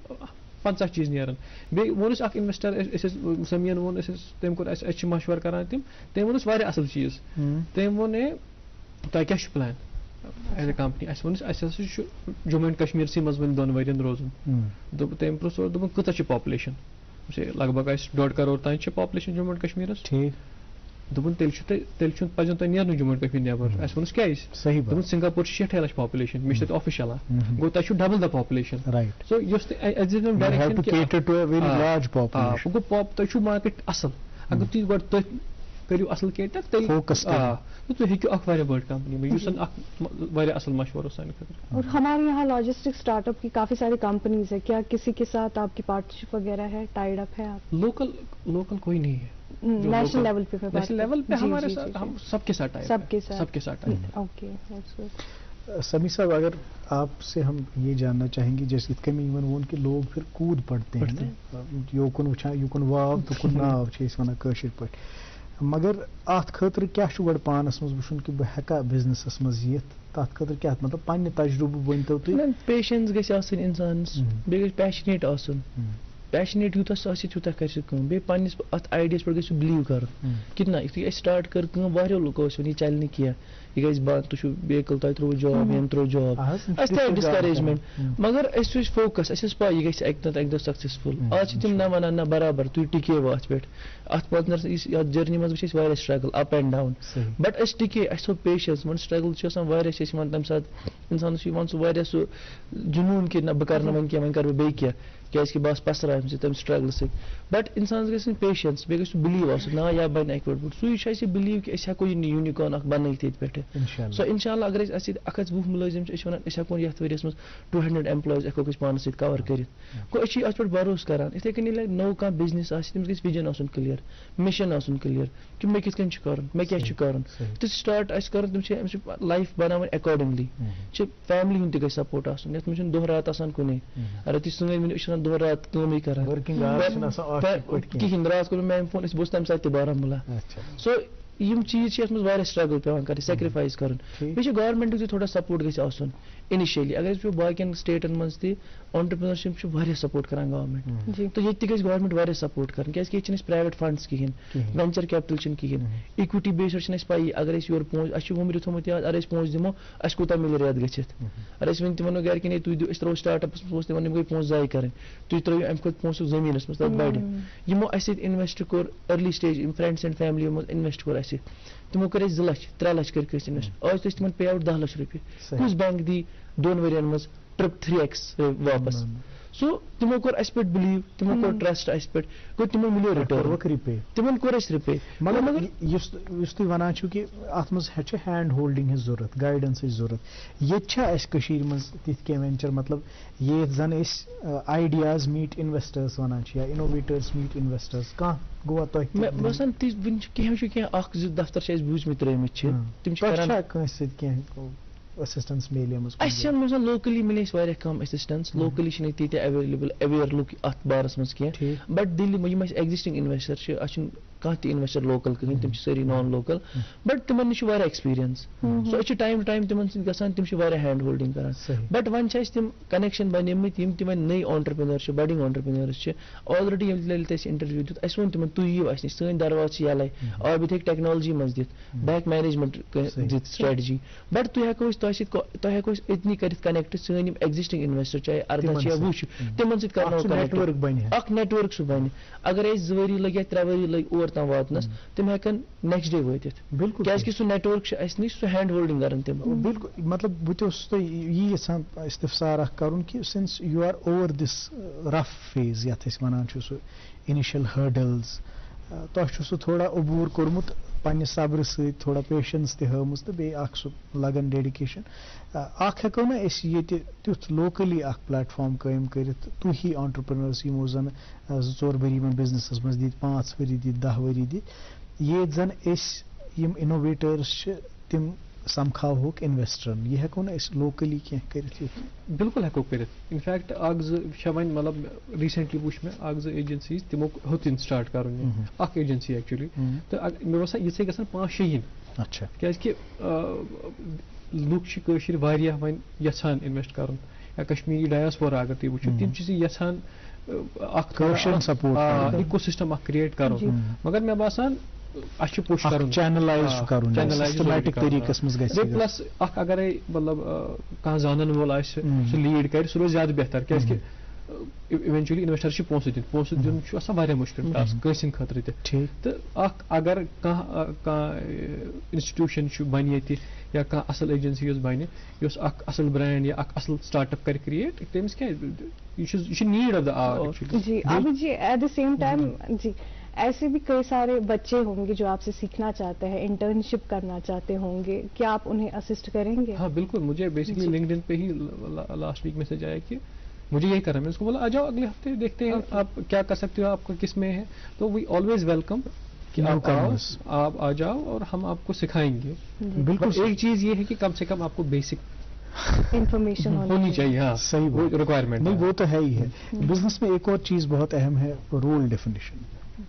50 چیٖز نیرن. بیٚیہِ ووٚن اَسہِ اکھ اِنویسٹر أسۍ ٲسۍ سمیٖن ووٚن أسۍ تٔمۍ کوٚر اَسہِ چھِ مشورٕ کران تٔمۍ ووٚن اَسہِ واریاہ اَصٕل چیٖز. تٔمۍ ووٚن تۄہہِ کیٛاہ چھُ پلان ایز اے کمپنی اَسہِ ووٚنُس اَسہِ ہسا چھُ جموں اینڈ کشمیٖرسٕے منٛز وۄنۍ 2 ؤرین روزُن. تٔمۍ پرٛژھ اورٕ دوٚپُن کۭژاہ چھِ پاپولیشن لگ بگ آسہِ 1.5 کرور تانۍ چھِ پاپولیشن جموں اینڈ کشمیٖرس. دوٚپُن تیٚلہِ چھُنہٕ پَزن تۄہہِ نیرُن جموں اینڈ کشمیٖر نٮ۪بر. اَسہِ ووٚنُس کیٛازِ دوٚپُن سنگاپور چھِ 60 لَچھ پاپولیشن مےٚ چھِ تَتہِ آفِشل گوٚو تۄہہِ چھُو ڈبل د پاپولیشن. سو یُس تۄہہِ چھُو مارکیٹ اَصٕل اگر تُہۍ گۄڈٕ تُہۍ کٔرِو اَصٕل کیٹر تیٚلہِ تُہۍ ہیٚکِو اکھ واریاہ بٔڑ کمپنی یُس زن اکھ واریاہ اَصٕل مشورٕ اوس سانہِ خٲطرٕ. اور ہمارے یہاں لاجسٹک اسٹارٹ اپ کی کافی ساری کمپنیز ہے کیا کسی کے ساتھ آپ کی پارٹنرشپ وغیرہ ہے ٹائڈ اپ ہے آپ لوکل کوئی نہیں ہے نیشنل لیول پہ نیشنل لیول پہ ہمارے ساتھ ہم سب کے ساتھ سب کے ساتھ اوکے. سمی صاحب اگر آپ سے ہم یہ جاننا چاہیں گے جیسے یِتھ کٔنۍ یِمن ووٚن کہ لوگ پھر کوٗد پڑتے ہیں یوکُن وٕچھان یوکُن واو تُکُن ناو چھِ أسۍ وَنان کٲشِر پٲٹھۍ. مگر اَتھ خٲطرٕ کیٛاہ چھُ گۄڈٕ پانَس منٛز وٕچھُن کہِ بہٕ ہٮ۪کا بِزنِسَس منٛز یِتھ تَتھ خٲطرٕ کیٛاہ مطلب پنٛنہِ تجرُبہٕ ؤنۍتو تُہۍ. پیشنس گژھِ آسٕنۍ اِنسانس بیٚیہِ گژھِ پیشنیٹ آسُن. پیشنیٹ یوٗتاہ سُہ آسہِ تیوٗتاہ کَرِ سُہ کٲم بیٚیہِ پنٛنِس اَتھ آیڈیاہَس پٮ۪ٹھ گژھِ سُہ بِلیٖو کَرُن کہِ نہ یُتھُے اَسہِ سٹاٹ کٔر کٲم واریاہو لُکو ٲسۍ وَنان یہِ چلہِ نہٕ کینٛہہ یہِ گژھِ بنٛد تُہۍ چھُو بیکٕل تۄہہِ ترٛووُ جاب ییٚمۍ ترٛوو جاب اَسہِ تہِ آیہِ ڈِسکریجمنٹ مگر اَسہِ وٕچھ فوکس اَسہِ ٲس پاے یہِ گژھِ اَکہِ دۄہ سکسیسفُل. آز چھِ تِم نہ وَنان نہ برابر تُہۍ ٹِکیوٕ اَتھ پٮ۪ٹھ اَتھ منٛز یَتھ جٔرنی منٛز وٕچھ اَسہِ واریاہ struggle up and down but أسۍ ٹِکے اَسہِ تھوٚو پیشنس وۄنۍ سٹرگل چھِ آسان واریاہ چھِ أسۍ یِوان تَمہِ ساتہٕ اِنسانس چھُ یِوان سُہ واریاہ سُہ جنوٗن کہِ نہ بہٕ کَرٕ نہٕ وۄنۍ کینٛہہ وۄنۍ کَرٕ بہٕ بیٚیہِ کینٛہہ کیٛازِکہِ بہٕ آسہٕ پسراے اَمہِ سۭتۍ تَمہِ سٹرگلہٕ سۭتۍ بٹ اِنسانس گژھِ آسٕنۍ پیشنس بیٚیہِ گژھِ سُہ بِلیٖو آسُن نا یا بَنہِ اَکہِ پٲٹھۍ سُے چھُ اَسہِ بِلیٖو کہِ أسۍ ہٮ۪کو یہِ یوٗنِکارن اکھ بَنٲیِتھ ییٚتہِ پٮ۪ٹھٕ. سو اِنشاء اللہ اگر أسۍ اَسہِ ییٚتہِ 120 مُلٲزِم چھِ أسۍ وَنان أسۍ ہٮ۪کو یَتھ ؤریَس منٛز 200 ایمپلایز ہٮ۪کوکھ أسۍ پانَس سۭتۍ کَور کٔرِتھ. گوٚو أسۍ چھِ اَتھ پٮ۪ٹھ بروسہٕ کران یِتھَے کٔنۍ ییٚلہِ نوٚو کانٛہہ بِزنِس آسہِ تٔمِس گژھِ وِجن آسُن کٕلیر مِشن آسُن کٕلیر کہِ مےٚ کِتھ کٔنۍ چھُ کَرُن مےٚ کیٛاہ چھُ کَرُن. یُتھُے سٹاٹ آسہِ کَرُن تِم چھِ أمِس چھِ لایف بَناوٕنۍ اٮ۪کاڈِنٛگلی چھِ فیملی ہُنٛد تہِ گژھِ سپوٹ آسُن یَتھ منٛز چھُنہٕ دۄہ رات آسان کُنُے اگر تُہۍ سٲنۍ ؤنِو أسۍ چھِ آسان دۄہ رات کٲمٕے کران کِہیٖنۍ راتھ کوٚر مےٚ فون أسۍ بہٕ اوسُس تَمہِ ساتہٕ تہِ بارہمولہ. سو یم چیز چھِ یتھ منٛز واریاہ سٹرگل پیوان کرٕنۍ سیکرِفایس کرُن بیٚیہِ چھِ گورمنٹُک تہِ تھوڑا سپورٹ گژھِ آسُن اِنِشلی اگر أسۍ وٕچھو باقین سٹیٹن منٛز تہِ آنٹرپرینرشپ چھِ واریاہ سپورٹ کران گورمنٹ تہٕ ییٚتہِ تہِ گژھِ گورمنٹ واریاہ سپورٹ کرُن کیازِ کہِ ییٚتہِ چھِنہٕ اَسہِ پرایویٹ فنڈس کِہینۍ وینچر کیپٹل چھِنہٕ کِہینۍ اِکوِٹی بیسڈ چھِنہٕ اَسہِ پایی اگر أسۍ یورٕ پونٛسہٕ اَسہِ چھُ وُمرِ تھوٚمُت یاد اگر أسۍ پونٛسہٕ دِمو اَسہِ کوٗتاہ مِلہِ رٮ۪تھ گٔژھِتھ اگر أسۍ وۄنۍ تہِ وَنو گرِکٮ۪ن ہے تُہۍ دِیِو أسۍ ترٛاوو سٹاٹ اپس منٛز تِمن یِم گٔے پونٛسہٕ ضایہِ کَرٕنۍ تُہۍ ترٛٲیِو اَمہِ کھۄتہٕ پونٛسہٕ زٔمیٖنس منٛز تَتھ بَڑِ یِمو اَسہِ ییٚتہِ اِنویسٹ کوٚر أرلی سٹیج یِم فرٛینڈٕس اینڈ فیملی منٛز اِنویسٹ کوٚر اَسہِ تِمو کٔرۍ اَسہِ 2 لچھ 3 لچھ کٔرِکھ أسۍ اِنویسٹ آز چھِ أسۍ تِمن پے آوُٹ 10 لچھ رۄپیہِ کُس بینک دی 2 ؤرین منٛز 3x واپس سو تِمو کوٚر اَسہِ پٮ۪ٹھ بِلیٖو تِمو کوٚر ٹرسٹ اَسہِ پٮ۪ٹھ گوٚو تِمو مِلیو رِٹٲرٕن تِمن کوٚر اَسہِ رِپے مگر یُس تُہۍ وَنان چھِو کہِ اَتھ منٛز چھِ ہینڈ ہولڈِنٛگ ہِنٛز ضوٚرَتھ گایڈَنسٕچ ضوٚرَتھ ییٚتہِ چھا اَسہِ کٔشیٖرِ منٛز تِتھۍ کینٛہہ وینچر مطلب ییٚتہِ زَن أسۍ آیڈیاز میٖٹ اِنویسٹٲرٕس وَنان چھِ یا اِنوویٹٲرٕس میٖٹ اِنویسٹٲرٕس کانٛہہ گوٚوا تۄہہِ مےٚ باسان تہِ وٕنہِ چھِ کینٛہہ 1-2 دفتر چھِ اَسہِ بوٗزمٕتۍ ترٛٲومٕتۍ چھِ تِم چھِ کران کٲنٛسہِ سۭتۍ کینٛہہ اسسٹنس میلیمٕژ اَسہِ چھَنہٕ باسان لوکلی مِلے اَسہِ واریاہ کم اسسٹنس لوکلی چھِنہٕ ییٚتہِ تیٖتیاہ ایویلیبل اویئر لُکھ اَتھ بارس منٛز کینٛہہ بٹ دِلہِ یِم اَسہِ ایگزِسٹنگ انویسٹر چھِ اَسہِ چھُنہٕ کانٛہہ تہِ انویسٹر لوکل کٕہٕنۍ تِم چھِ سٲری نان لوکل بٹ تِمن نِش چھُ واریاہ ایکسپیٖرینس سو أسۍ چھِ ٹایم ٹو ٹایم تِمن سۭتۍ گژھان تِم چھِ واریاہ ہینڈ ہولڈنگ کران بٹ وۄنۍ چھِ اَسہِ تِم کنیکشن بنیمٕتۍ یِم تہِ وۄنۍ نٔے آنٹرپرینر چھِ بڈنگ آنٹرپرینٲرٕس چھِ آلریڈی ییٚلہِ تہِ اَسہِ انٹرویو دیُت اَسہِ ووٚن تِمن تُہۍ یِیِو اَسہِ نِش سٲنۍ درواز چھِ یَلے عابد ہیٚکہِ ٹیکنالجی منٛز دِتھ بینک مینیجمنٹ دِتھ سٹریٹجی بٹ تُہۍ ہٮ۪کو أسۍ تۄہہِ ہٮ۪کو أسۍ أتنی کٔرِتھ کنیکٹ سٲنۍ یِم ایگزِسٹنگ انویسٹر چاہے ارداہ چھِ یا 20 چھِ تِمن سۭتۍ کرناوو کنیکٹ اکھ نیٹورک سُہ بنہِ اگر أسۍ 2 ؤری لٔگۍ یا 3 ؤری لٔگۍ اور تام واتنس تِم ہٮ۪کن نیکسٹ ڈے وٲتِتھ بالکل کیازِ کہِ سُہ نیٹورک چھُ اَسہِ نِش سُہ ہینڈ ہولڈنگ کران تِم بالکل مطلب بہٕ تہِ اوسُس تۄہہِ یی یژھان استفسار اکھ کرُن کہِ since you are over this rough phase یتھ أسۍ وَنان چھِ سُہ اِنِشل ہٲرڈلز تۄہہِ چھُ سُہ تھوڑا عبوٗر کوٚرمُت پننہِ صبرٕ سۭتۍ تھوڑا پیشنس تہِ ہٲومٕژ تہٕ بیٚیہِ اکھ سُہ لگن ڈیڈِکیشن اکھ ہٮ۪کو نہ أسۍ ییٚتہِ تیُتھ لوکلی اکھ پلیٹ فارم قٲیِم کٔرِتھ تُہۍ ہی آنٹرپرینٲرٕس یِمو زن 2-4 ؤری یِمن بِزنسس منٛز دِتۍ 5 ؤری دِتۍ 10 ؤری دِتۍ ییٚتہِ زن أسۍ یِم اِنوویٹٲرٕس چھِ تِم سمکھاوہوکھ اِنویسٹرن یہِ ہٮ۪کو نہٕ أسۍ لوکلی کینٛہہ کٔرِتھ بالکل ہٮ۪کو کٔرِتھ اِنفیکٹ 1-2 چھےٚ وۄنۍ مطلب ریٖسنٹلی وٕچھ مےٚ 1-2 ایجنسیٖز تِمو ہیوٚتُن سٹاٹ کَرُن یہِ اکھ ایجنسی ایکچُلی تہٕ مےٚ باسان یِژھے گژھن 5-6 یِنۍ اچھا کیازکہِ لُکھ چھِ کٲشِر واریاہ وۄنۍ یژھان اِنویسٹ کَرُن یا کشمیٖری ڈایاسپورا اگر تُہۍ وٕچھِو تِم چھِ یژھان اکھ اِکو سِسٹم اکھ کریٹ کَرُن مگر مےٚ باسان اَسہِ چھُ پُش کَرُن پٕلس اکھ اگرے مطلب کانٛہہ زانن وول آسہِ سُہ لیٖڈ کرِ سُہ روزِ زیادٕ بہتر کیازِ کہِ اِوینچُلی انویسٹر چھِ پونٛسہٕ دیُن چھُ آسان واریاہ مُشکِل ٹاسک کٲنٛسہِ ہٕنٛدِ خٲطرٕ تہِ تہٕ اکھ اگر کانٛہہ اِنسٹِٹیوٗشن چھُ بنہِ ییٚتہِ یا کانٛہہ اصل ایجنسی یۄس بنہِ یۄس اکھ اصل برینڈ یا اکھ اصل سٹاٹ اپ کرِ کریٹ تٔمِس کیٛاہ یہِ چھِ نیٖڈ آف د آور جی Abid ji at the same time جی ایسے بھی کئی سارے بچے ہوں گے جو آپ سے سیکھنا چاہتے ہیں انٹرنشپ کرنا چاہتے ہوں گے کیا آپ انہیں اسسٹ کریں گے ہاں بالکل مجھے بیسکلی لنکڈ ان پہ ہی لاسٹ ویک میسج آیا کہ مجھے یہی کرنا ہے میں اس کو بولا آ جاؤ اگلے ہفتے دیکھتے ہیں آپ کیا کر سکتے ہو آپ کا کس میں ہے تو وی آلویز ویلکم کہ آپ آ جاؤ اور ہم آپ کو سکھائیں گے بالکل ایک چیز یہ ہے کہ کم سے کم آپ کو بیسک انفارمیشن ہونی چاہیے ہاں صحیح وہ ریکوائرمنٹ نہیں وہ تو ہے ہی ہے بزنس میں ایک اور چیز بہت اہم ہے رول ڈیفینیشن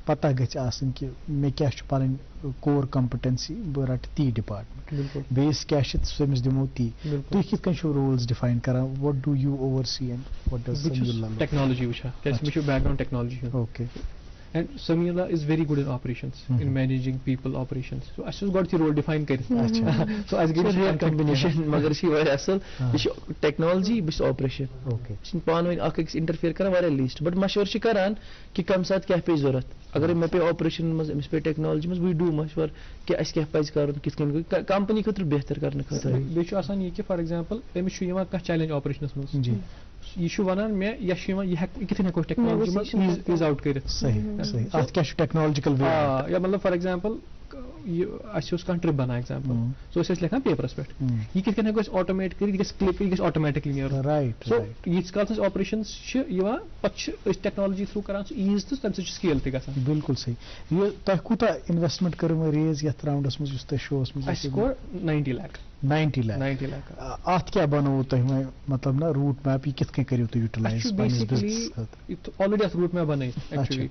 پتہ گژھِ آسٕنۍ کہِ مےٚ کیٛاہ چھُ پنٕنۍ کور کمپٹنسی بہٕ رٹہٕ تی ڈپارٹمنٹ بیٚیِس کیٛاہ چھِ تٔمِس دِمو تی تُہۍ کِتھ کٔنۍ چھِو رولٕز ڈِفاین کران what do you oversee and what does technology وٕچھان کیٛازِ مےٚ چھُ بیک گراوُنٛڈ ٹیکنالجی ہُنٛد okay and Sameela is very good in operations in managing people operations so اَسہِ اوس گۄڈٕ یہِ رول ڈِفاین کٔرِتھ سو اَسہِ گٔے کمبِنیشن مگر یہِ چھِ واریاہ اصل یہِ چھِ ٹیکنالجی بہٕ چھُس آپریشن اوکے یہِ چھِنہٕ پانہٕ ؤنۍ اکھ أکِس انٹرفیر کران واریاہ لیٖسٹ بٹ مشورٕ چھِ کران کہِ کمہِ ساتہٕ کیٛاہ پیٚیہِ ضوٚرتھ اگر مےٚ پیٚیہِ آپریشن منٛز أمِس پیٚیہِ ٹیکنالجی منٛز وی ڈوٗ مشور کہِ اَسہِ کیٛاہ پَزِ کَرُن کِتھ کٔنۍ کمپنی خٲطرٕ بہتر کرنہٕ خٲطرٕ بیٚیہِ چھُ آسان یہِ کہِ فار ایگزامپل أمِس چھُ یِوان کانٛہہ چیلینج آپریشنس منٛز جی یہِ چھُ وَنان مےٚ یہِ چھُ یِوان یہِ کِتھ کٔنۍ ہٮ۪کو ٹیکنالجی منٛز ایٖز آوُٹ کٔرِتھ صحیح صحیح اَتھ کیٛاہ چھُ ٹیکنالجِکل یا مطلب فار ایگزامپل یہِ اَسہِ اوس کانٛہہ ٹرپ بنان ایگزامپل سُہ ٲسۍ أسۍ لیکھان پیپرس پٮ۪ٹھ یہِ کِتھ کٔنۍ ہٮ۪کو أسۍ آٹومیٹ کٔرِتھ یہِ گژھِ کلِک یہِ گژھِ آٹومیٹِکلی نیرُن رایٹ سو ییٖتِس کالس اَسہِ آپریشنز چھِ یِوان پتہٕ چھِ أسۍ ٹیکنالجی تھروٗ کران سُہ ایٖز تہٕ تَمہِ سۭتۍ چھُ سکیل تہِ گژھان بالکل صحیح یہِ تۄہہِ کوٗتاہ اِنویسٹمنٹ کٔرٕو ریز یتھ راوُنڈس منٛز یُس تۄہہِ شووس منٛز اَسہِ کوٚر 90 lakh 90 lakh اتھ کیٛاہ بنووٕ تۄہہِ وۄنۍ مطلب نہ روٗٹ میپ یہِ کِتھ کٔنۍ کٔرِو تُہۍ یوٗٹِلایز بیسکلی آلریڈی اتھ روٗٹ میپ بنٲیِتھ ایکچُؤلی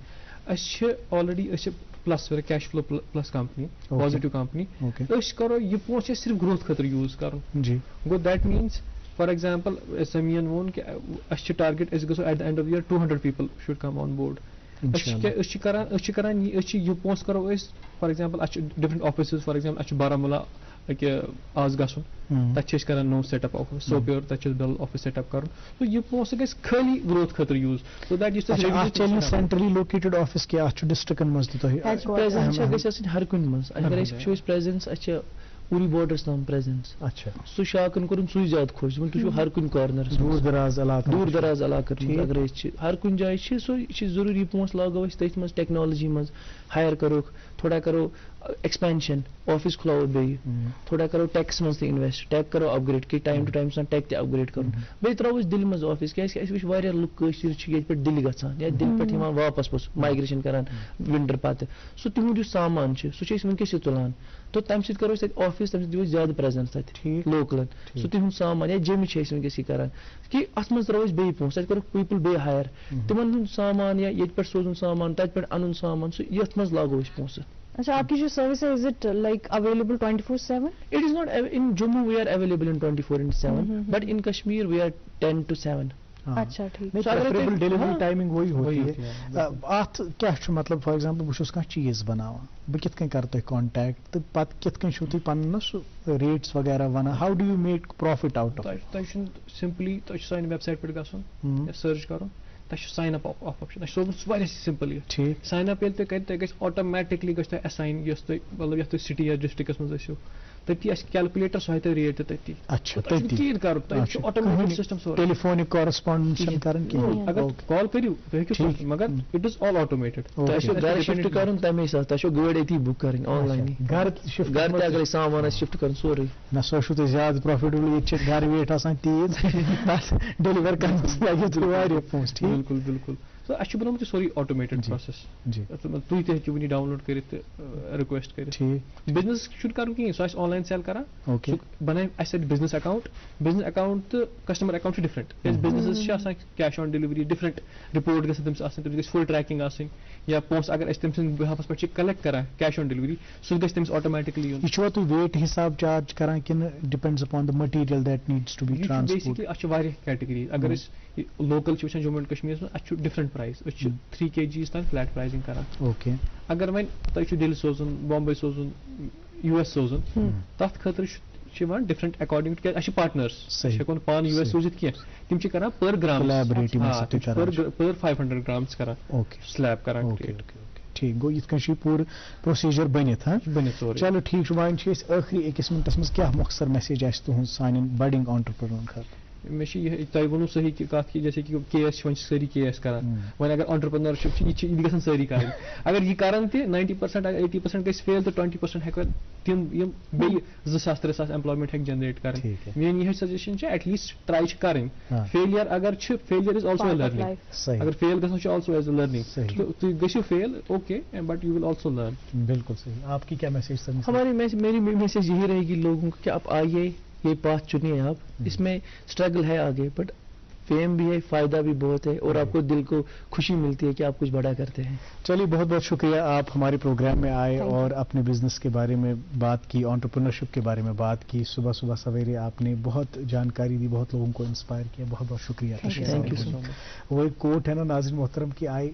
أسۍ چھِ آلریڈی أسۍ چھِ plus we're a cash flow plus company, positive company. Okay. أش کرو یہ پونسہ صرف growth خاطر use کرن. جی. Go that means for example سمیان وون کہ اس چھ target اس گژھو at the end of the year 200 people should come on board. أش چھ کران یہ پونس کرو اس for example اچھ different offices for example اچھ بارامولہ کہ آز گژھن تتھ چھِ کران نو سیٹ اپ آفس سوپیور تتھ چھِ بل آفس سیٹ اپ کرن تو یہ پونسہ گژھِ خالی گروتھ خاطر یوز سو دیٹ یُس تۄہہِ سینٹرلی لوکیٹڈ آفس کیٛاہ اَتھ چھُ ڈسٹرکن منٛز تہِ تۄہہِ پریزنس گژھِ آسٕنۍ ہر کُنہِ منٛز اگر أسۍ وٕچھو أسۍ پریزنس اَسہِ چھِ پوٗری بارڈرس تام پریزنس اچھا سُہ شاکن کوٚرُن سُے زیادٕ خۄش تُہۍ چھِو ہر کُنہِ کارنرس دوٗر دراز علاقہٕ دوٗر دراز علاقن منٛز اگر أسۍ چھِ ہر کُنہِ جایہِ چھِ سُہ یہِ چھِ ضروٗری پونٛسہٕ لاگو أسۍ تٔتھۍ منٛز ٹیکنالوجی منٛز ہایر کروکھ تھوڑا کرو ایکسپینشن آفس کھُلاوو بیٚیہِ تھوڑا کرو ٹیکس منٛز تہِ اِنویسٹ ٹیک کرو اپگریڈ کہِ ٹایم ٹُو ٹایم چھُ آسان ٹیک تہِ اپگریڈ کرُن بیٚیہِ ترٛاوو أسۍ دِلہِ منٛز آفس کیٛازِکہِ اَسہِ وٕچھ واریاہ لُکھ کٲشِرۍ چھِ ییٚتہِ پٮ۪ٹھ دِلہِ گژھان یا دِلہِ پٮ۪ٹھ یِوان واپس پوٚتُس مایگریشن کران ونٹر پتہٕ سُہ تِہُنٛد یُس سامان چھُ سُہ چھِ أسۍ وٕنکیٚس تہِ تُلان تو تَمہِ سۭتۍ کرو أسۍ تَتہِ آفس تَمہِ سۭتۍ دِمو أسۍ زیادٕ پریزنس تَتہِ لوکلن سُہ تِہُنٛد سامان یا جیٚمہِ چھِ أسۍ وٕنکیٚس یہِ کران کہِ اَتھ منٛز ترٛاوو أسۍ بیٚیہِ پونٛسہٕ تَتہِ کرو پیٖپٕل بیٚیہِ ہایر تِمن ہُنٛد سامان یا ییٚتہِ پٮ۪ٹھ سوزُن سامان تَتہِ پٮ۪ٹھ اَنُن سامان سُہ یَتھ منٛز لاگو أسۍ پونٛسہٕ. اچھا آپ کی جو سروس ہے is it like available 24/7؟ It is not in Jammu we are available in 24/7 but in Kashmir we are 10 to 7. اچھا ٹھیک. پریفریبل ڈیلیوری ٹائمنگ وہی ہوتی ہے. اتھ کیٛاہ چھُ مطلب فار ایگزامپل بہٕ چھُس کانٛہہ چیٖز بناوان بہٕ کِتھ کٔنۍ کرٕ تۄہہِ کانٹیکٹ تہٕ پتہٕ کِتھ کٔنۍ چھُو تُہۍ پنُن سُہ ریٹس وغیرہ ونان how do you make profit out of? تۄہہِ چھُنہٕ سمپلی تۄہہِ چھُ سانہِ ویب سایٹ پٮ۪ٹھ گژھُن یا سٔرٕچ کرُن تۄہہِ چھُ ساین اپ آپشن تۄہہِ چھُ سوزمُت واریاہ سمپل یہِ ٹھیٖک ساین اپ ییٚلہِ تُہۍ کٔرِو تۄہہِ گژھِ آٹومیٹِکلی گژھِ تۄہہِ اساین یۄس تۄہہِ مطلب یتھ تُہۍ سٹی یا ڈسٹرکس منٛز ٲسِو تٔتی آسہِ کیلکُلیٹر سُہ ہاوِ تۄہہِ ریٹ تہِ تٔتی. اچھا تۄہہِ چھُنہٕ کِہیٖنۍ کرُن تۄہہِ چھُ آٹومیٹِک سسٹم سورُے. ٹیلیفونِک کارسپونڈنس چھنہٕ کران کِہیٖنۍ اگر کال کٔرِو تُہۍ ہیٚکِو مگر اٹ از آل آٹومیٹڈ. تۄہہِ چھُ گرٕ شِفٹ کرُن تَمے ساتہٕ تۄہہِ چھو گٲڑۍ أتی بُک کَرٕنۍ آن لاینٕے گرٕ گرٕ تہِ اگرے سامان آسہِ شِفٹ کرُن سورُے نہ سۄ چھُو تۄہہِ زیادٕ پروفِٹیبل ییٚتہِ چھِ گرٕ ویٹ آسان تیٖژ ڈیلِور کرنس لگہِ تۄہہِ واریاہ پونٛسہٕ. ٹھیٖک بِلکُل بِلکُل سو اَسہِ چھُ بنومُت یہِ سورُے آٹومیٹڈ پروسیس جی تُہۍ تہِ ہیٚکِو وٕنی ڈاوُن لوڈ کٔرِتھ تہٕ رِکویسٹ کٔرِتھ. ٹھیٖک بِزنس چھُنہٕ کرُن کِہیٖنۍ سُہ آسہِ آن لاین سیل کران اوکے سُہ بنایہِ اَسہِ اَتہِ بِزنس اکاونٹ تہٕ کسٹمر اکاونٹ چھُ ڈِفرنٹ کیازِ بِزنسس چھِ آسان cash on delivery different report گژھِ تٔمِس آسٕنۍ تٔمِس گژھِ فُل ٹریکنگ آسٕنۍ یا پونٛسہٕ اگر أسۍ تٔمۍ سٕنٛدِ بِہافس پٮ۪ٹھ چھِ کلیکٹ کران کیش آن ڈیلِوری سُہ گژھِ تٔمِس آٹومیٹِکلی یُن. یہِ چھُوا تُہۍ ویٹ حساب چارج کران کِنہٕ depends upon the material that needs to be transport? Basically اَتھ چھِ واریاہ کیٹگریٖز اگر أسۍ لوکل چھِ وٕچھان جموں اینڈ کشمیٖرس منٛز اَتھ چھُ ڈِفرنٹ پرایس أسۍ چھِ 3 kgs تام فلیٹ پرایزِنگ کران. اوکے اگر وۄنۍ تۄہہِ چھُ دِلہِ سوزُن بامبے سوزُن یوٗ ایس سوزُن تتھ خٲطرٕ چھِ یِوان ڈِفرنٹ اکاڈنگ ٹو کیازِ اَسہِ چھِ پارٹنٲرٕس أسۍ ہٮ۪کو نہٕ پانہٕ یوٗ ایس سوٗزِتھ کینٛہہ تِم چھِ کران پٔر گرام پٔر 500 grams کران سلیب کران. ٹھیک گوٚو یِتھ کٔنۍ چھُ یہِ پوٗرٕ پروسیجر بٔنِتھ بٔنِتھ سورُے. چلو ٹھیک چھُ وۄنۍ چھِ أسۍ ٲخری أکِس مِنٹس منٛز کیٛاہ مۄخصر میسیج آسہِ تُہنٛز سانٮ۪ن بڈِنگ آنٹرپرنورن خٲطرٕ؟ مےٚ چھِ یِہے تۄہہِ ووٚنوٕ صحیح کَتھ کہِ جیسے کہِ کے ایس چھِ وۄنۍ چھِ سٲری کے ایس کران وۄنۍ اگر آنٹرپرنرشِپ چھِ یہِ گژھن سٲری کرٕنۍ اگر یہِ کرن تہِ 90% اگر 80% گژھِ فیل تہٕ 20% ہٮ۪کن تِم یِم بیٚیہِ 2,000-3,000 ایمپلایمنٹ ہٮ۪کہِ جنریٹ کرٕنۍ. میٲنۍ یِہے سجیشن چھِ ایٹ لیٖسٹ ٹراے چھِ کرٕنۍ فیلیر اگر چھِ failure is also a learning اگر فیل گژھُن چھُ آلسو ایز اے لرننگ تُہۍ گٔژھِو feel okay but you will also learn. بالکل صحیح. آپ کی کیا میسج سر؟ میری میسج یہی رہے گی لوگوں کو کہ آپ آئیے یہ پاتھ چنیے آپ اس میں اسٹرگل ہے آگے بٹ فیم بھی ہے فائدہ بھی بہت ہے اور آپ کو دل کو خوشی ملتی ہے کہ آپ کچھ بڑا کرتے ہیں. چلیے بہت بہت شکریہ آپ ہمارے پروگرام میں آئے اور اپنے بزنس کے بارے میں بات کی آنٹرپرنرشپ کے بارے میں بات کی صبح صبح سویرے آپ نے بہت جانکاری دی بہت لوگوں کو انسپائر کیا بہت بہت شکریہ. تھینک یو سو مچ. وہ ایک کوٹ ہے نا ناظرین محترم کہ I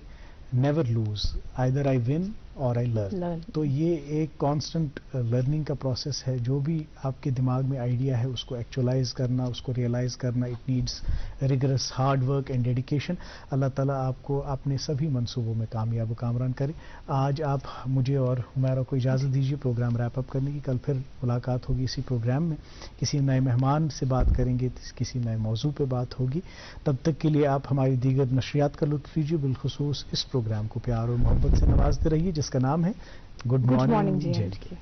never lose either I one اور آئی لرن. تو یہ ایک کانسٹنٹ لرننگ کا پروسیس ہے. جو بھی آپ کے دماغ میں آئیڈیا ہے اس کو ایکچولائز کرنا اس کو ریئلائز کرنا it needs rigorous hard work and dedication. اللہ تعالیٰ آپ کو اپنے سبھی منصوبوں میں کامیاب و کامران کرے. آج آپ مجھے اور ہمیرا کو اجازت دیجیے پروگرام ریپ اپ کرنے کی. کل پھر ملاقات ہوگی اسی پروگرام میں کسی نئے مہمان سے بات کریں گے کسی نئے موضوع پہ بات ہوگی. تب تک کے لیے آپ ہماری دیگر نشریات کا لطف لیجیے. بالخصوص اس پروگرام کو پیار اور محبت سے نوازتے رہیے جس کا نام ہے گڈ مارننگ جے اینڈ کے.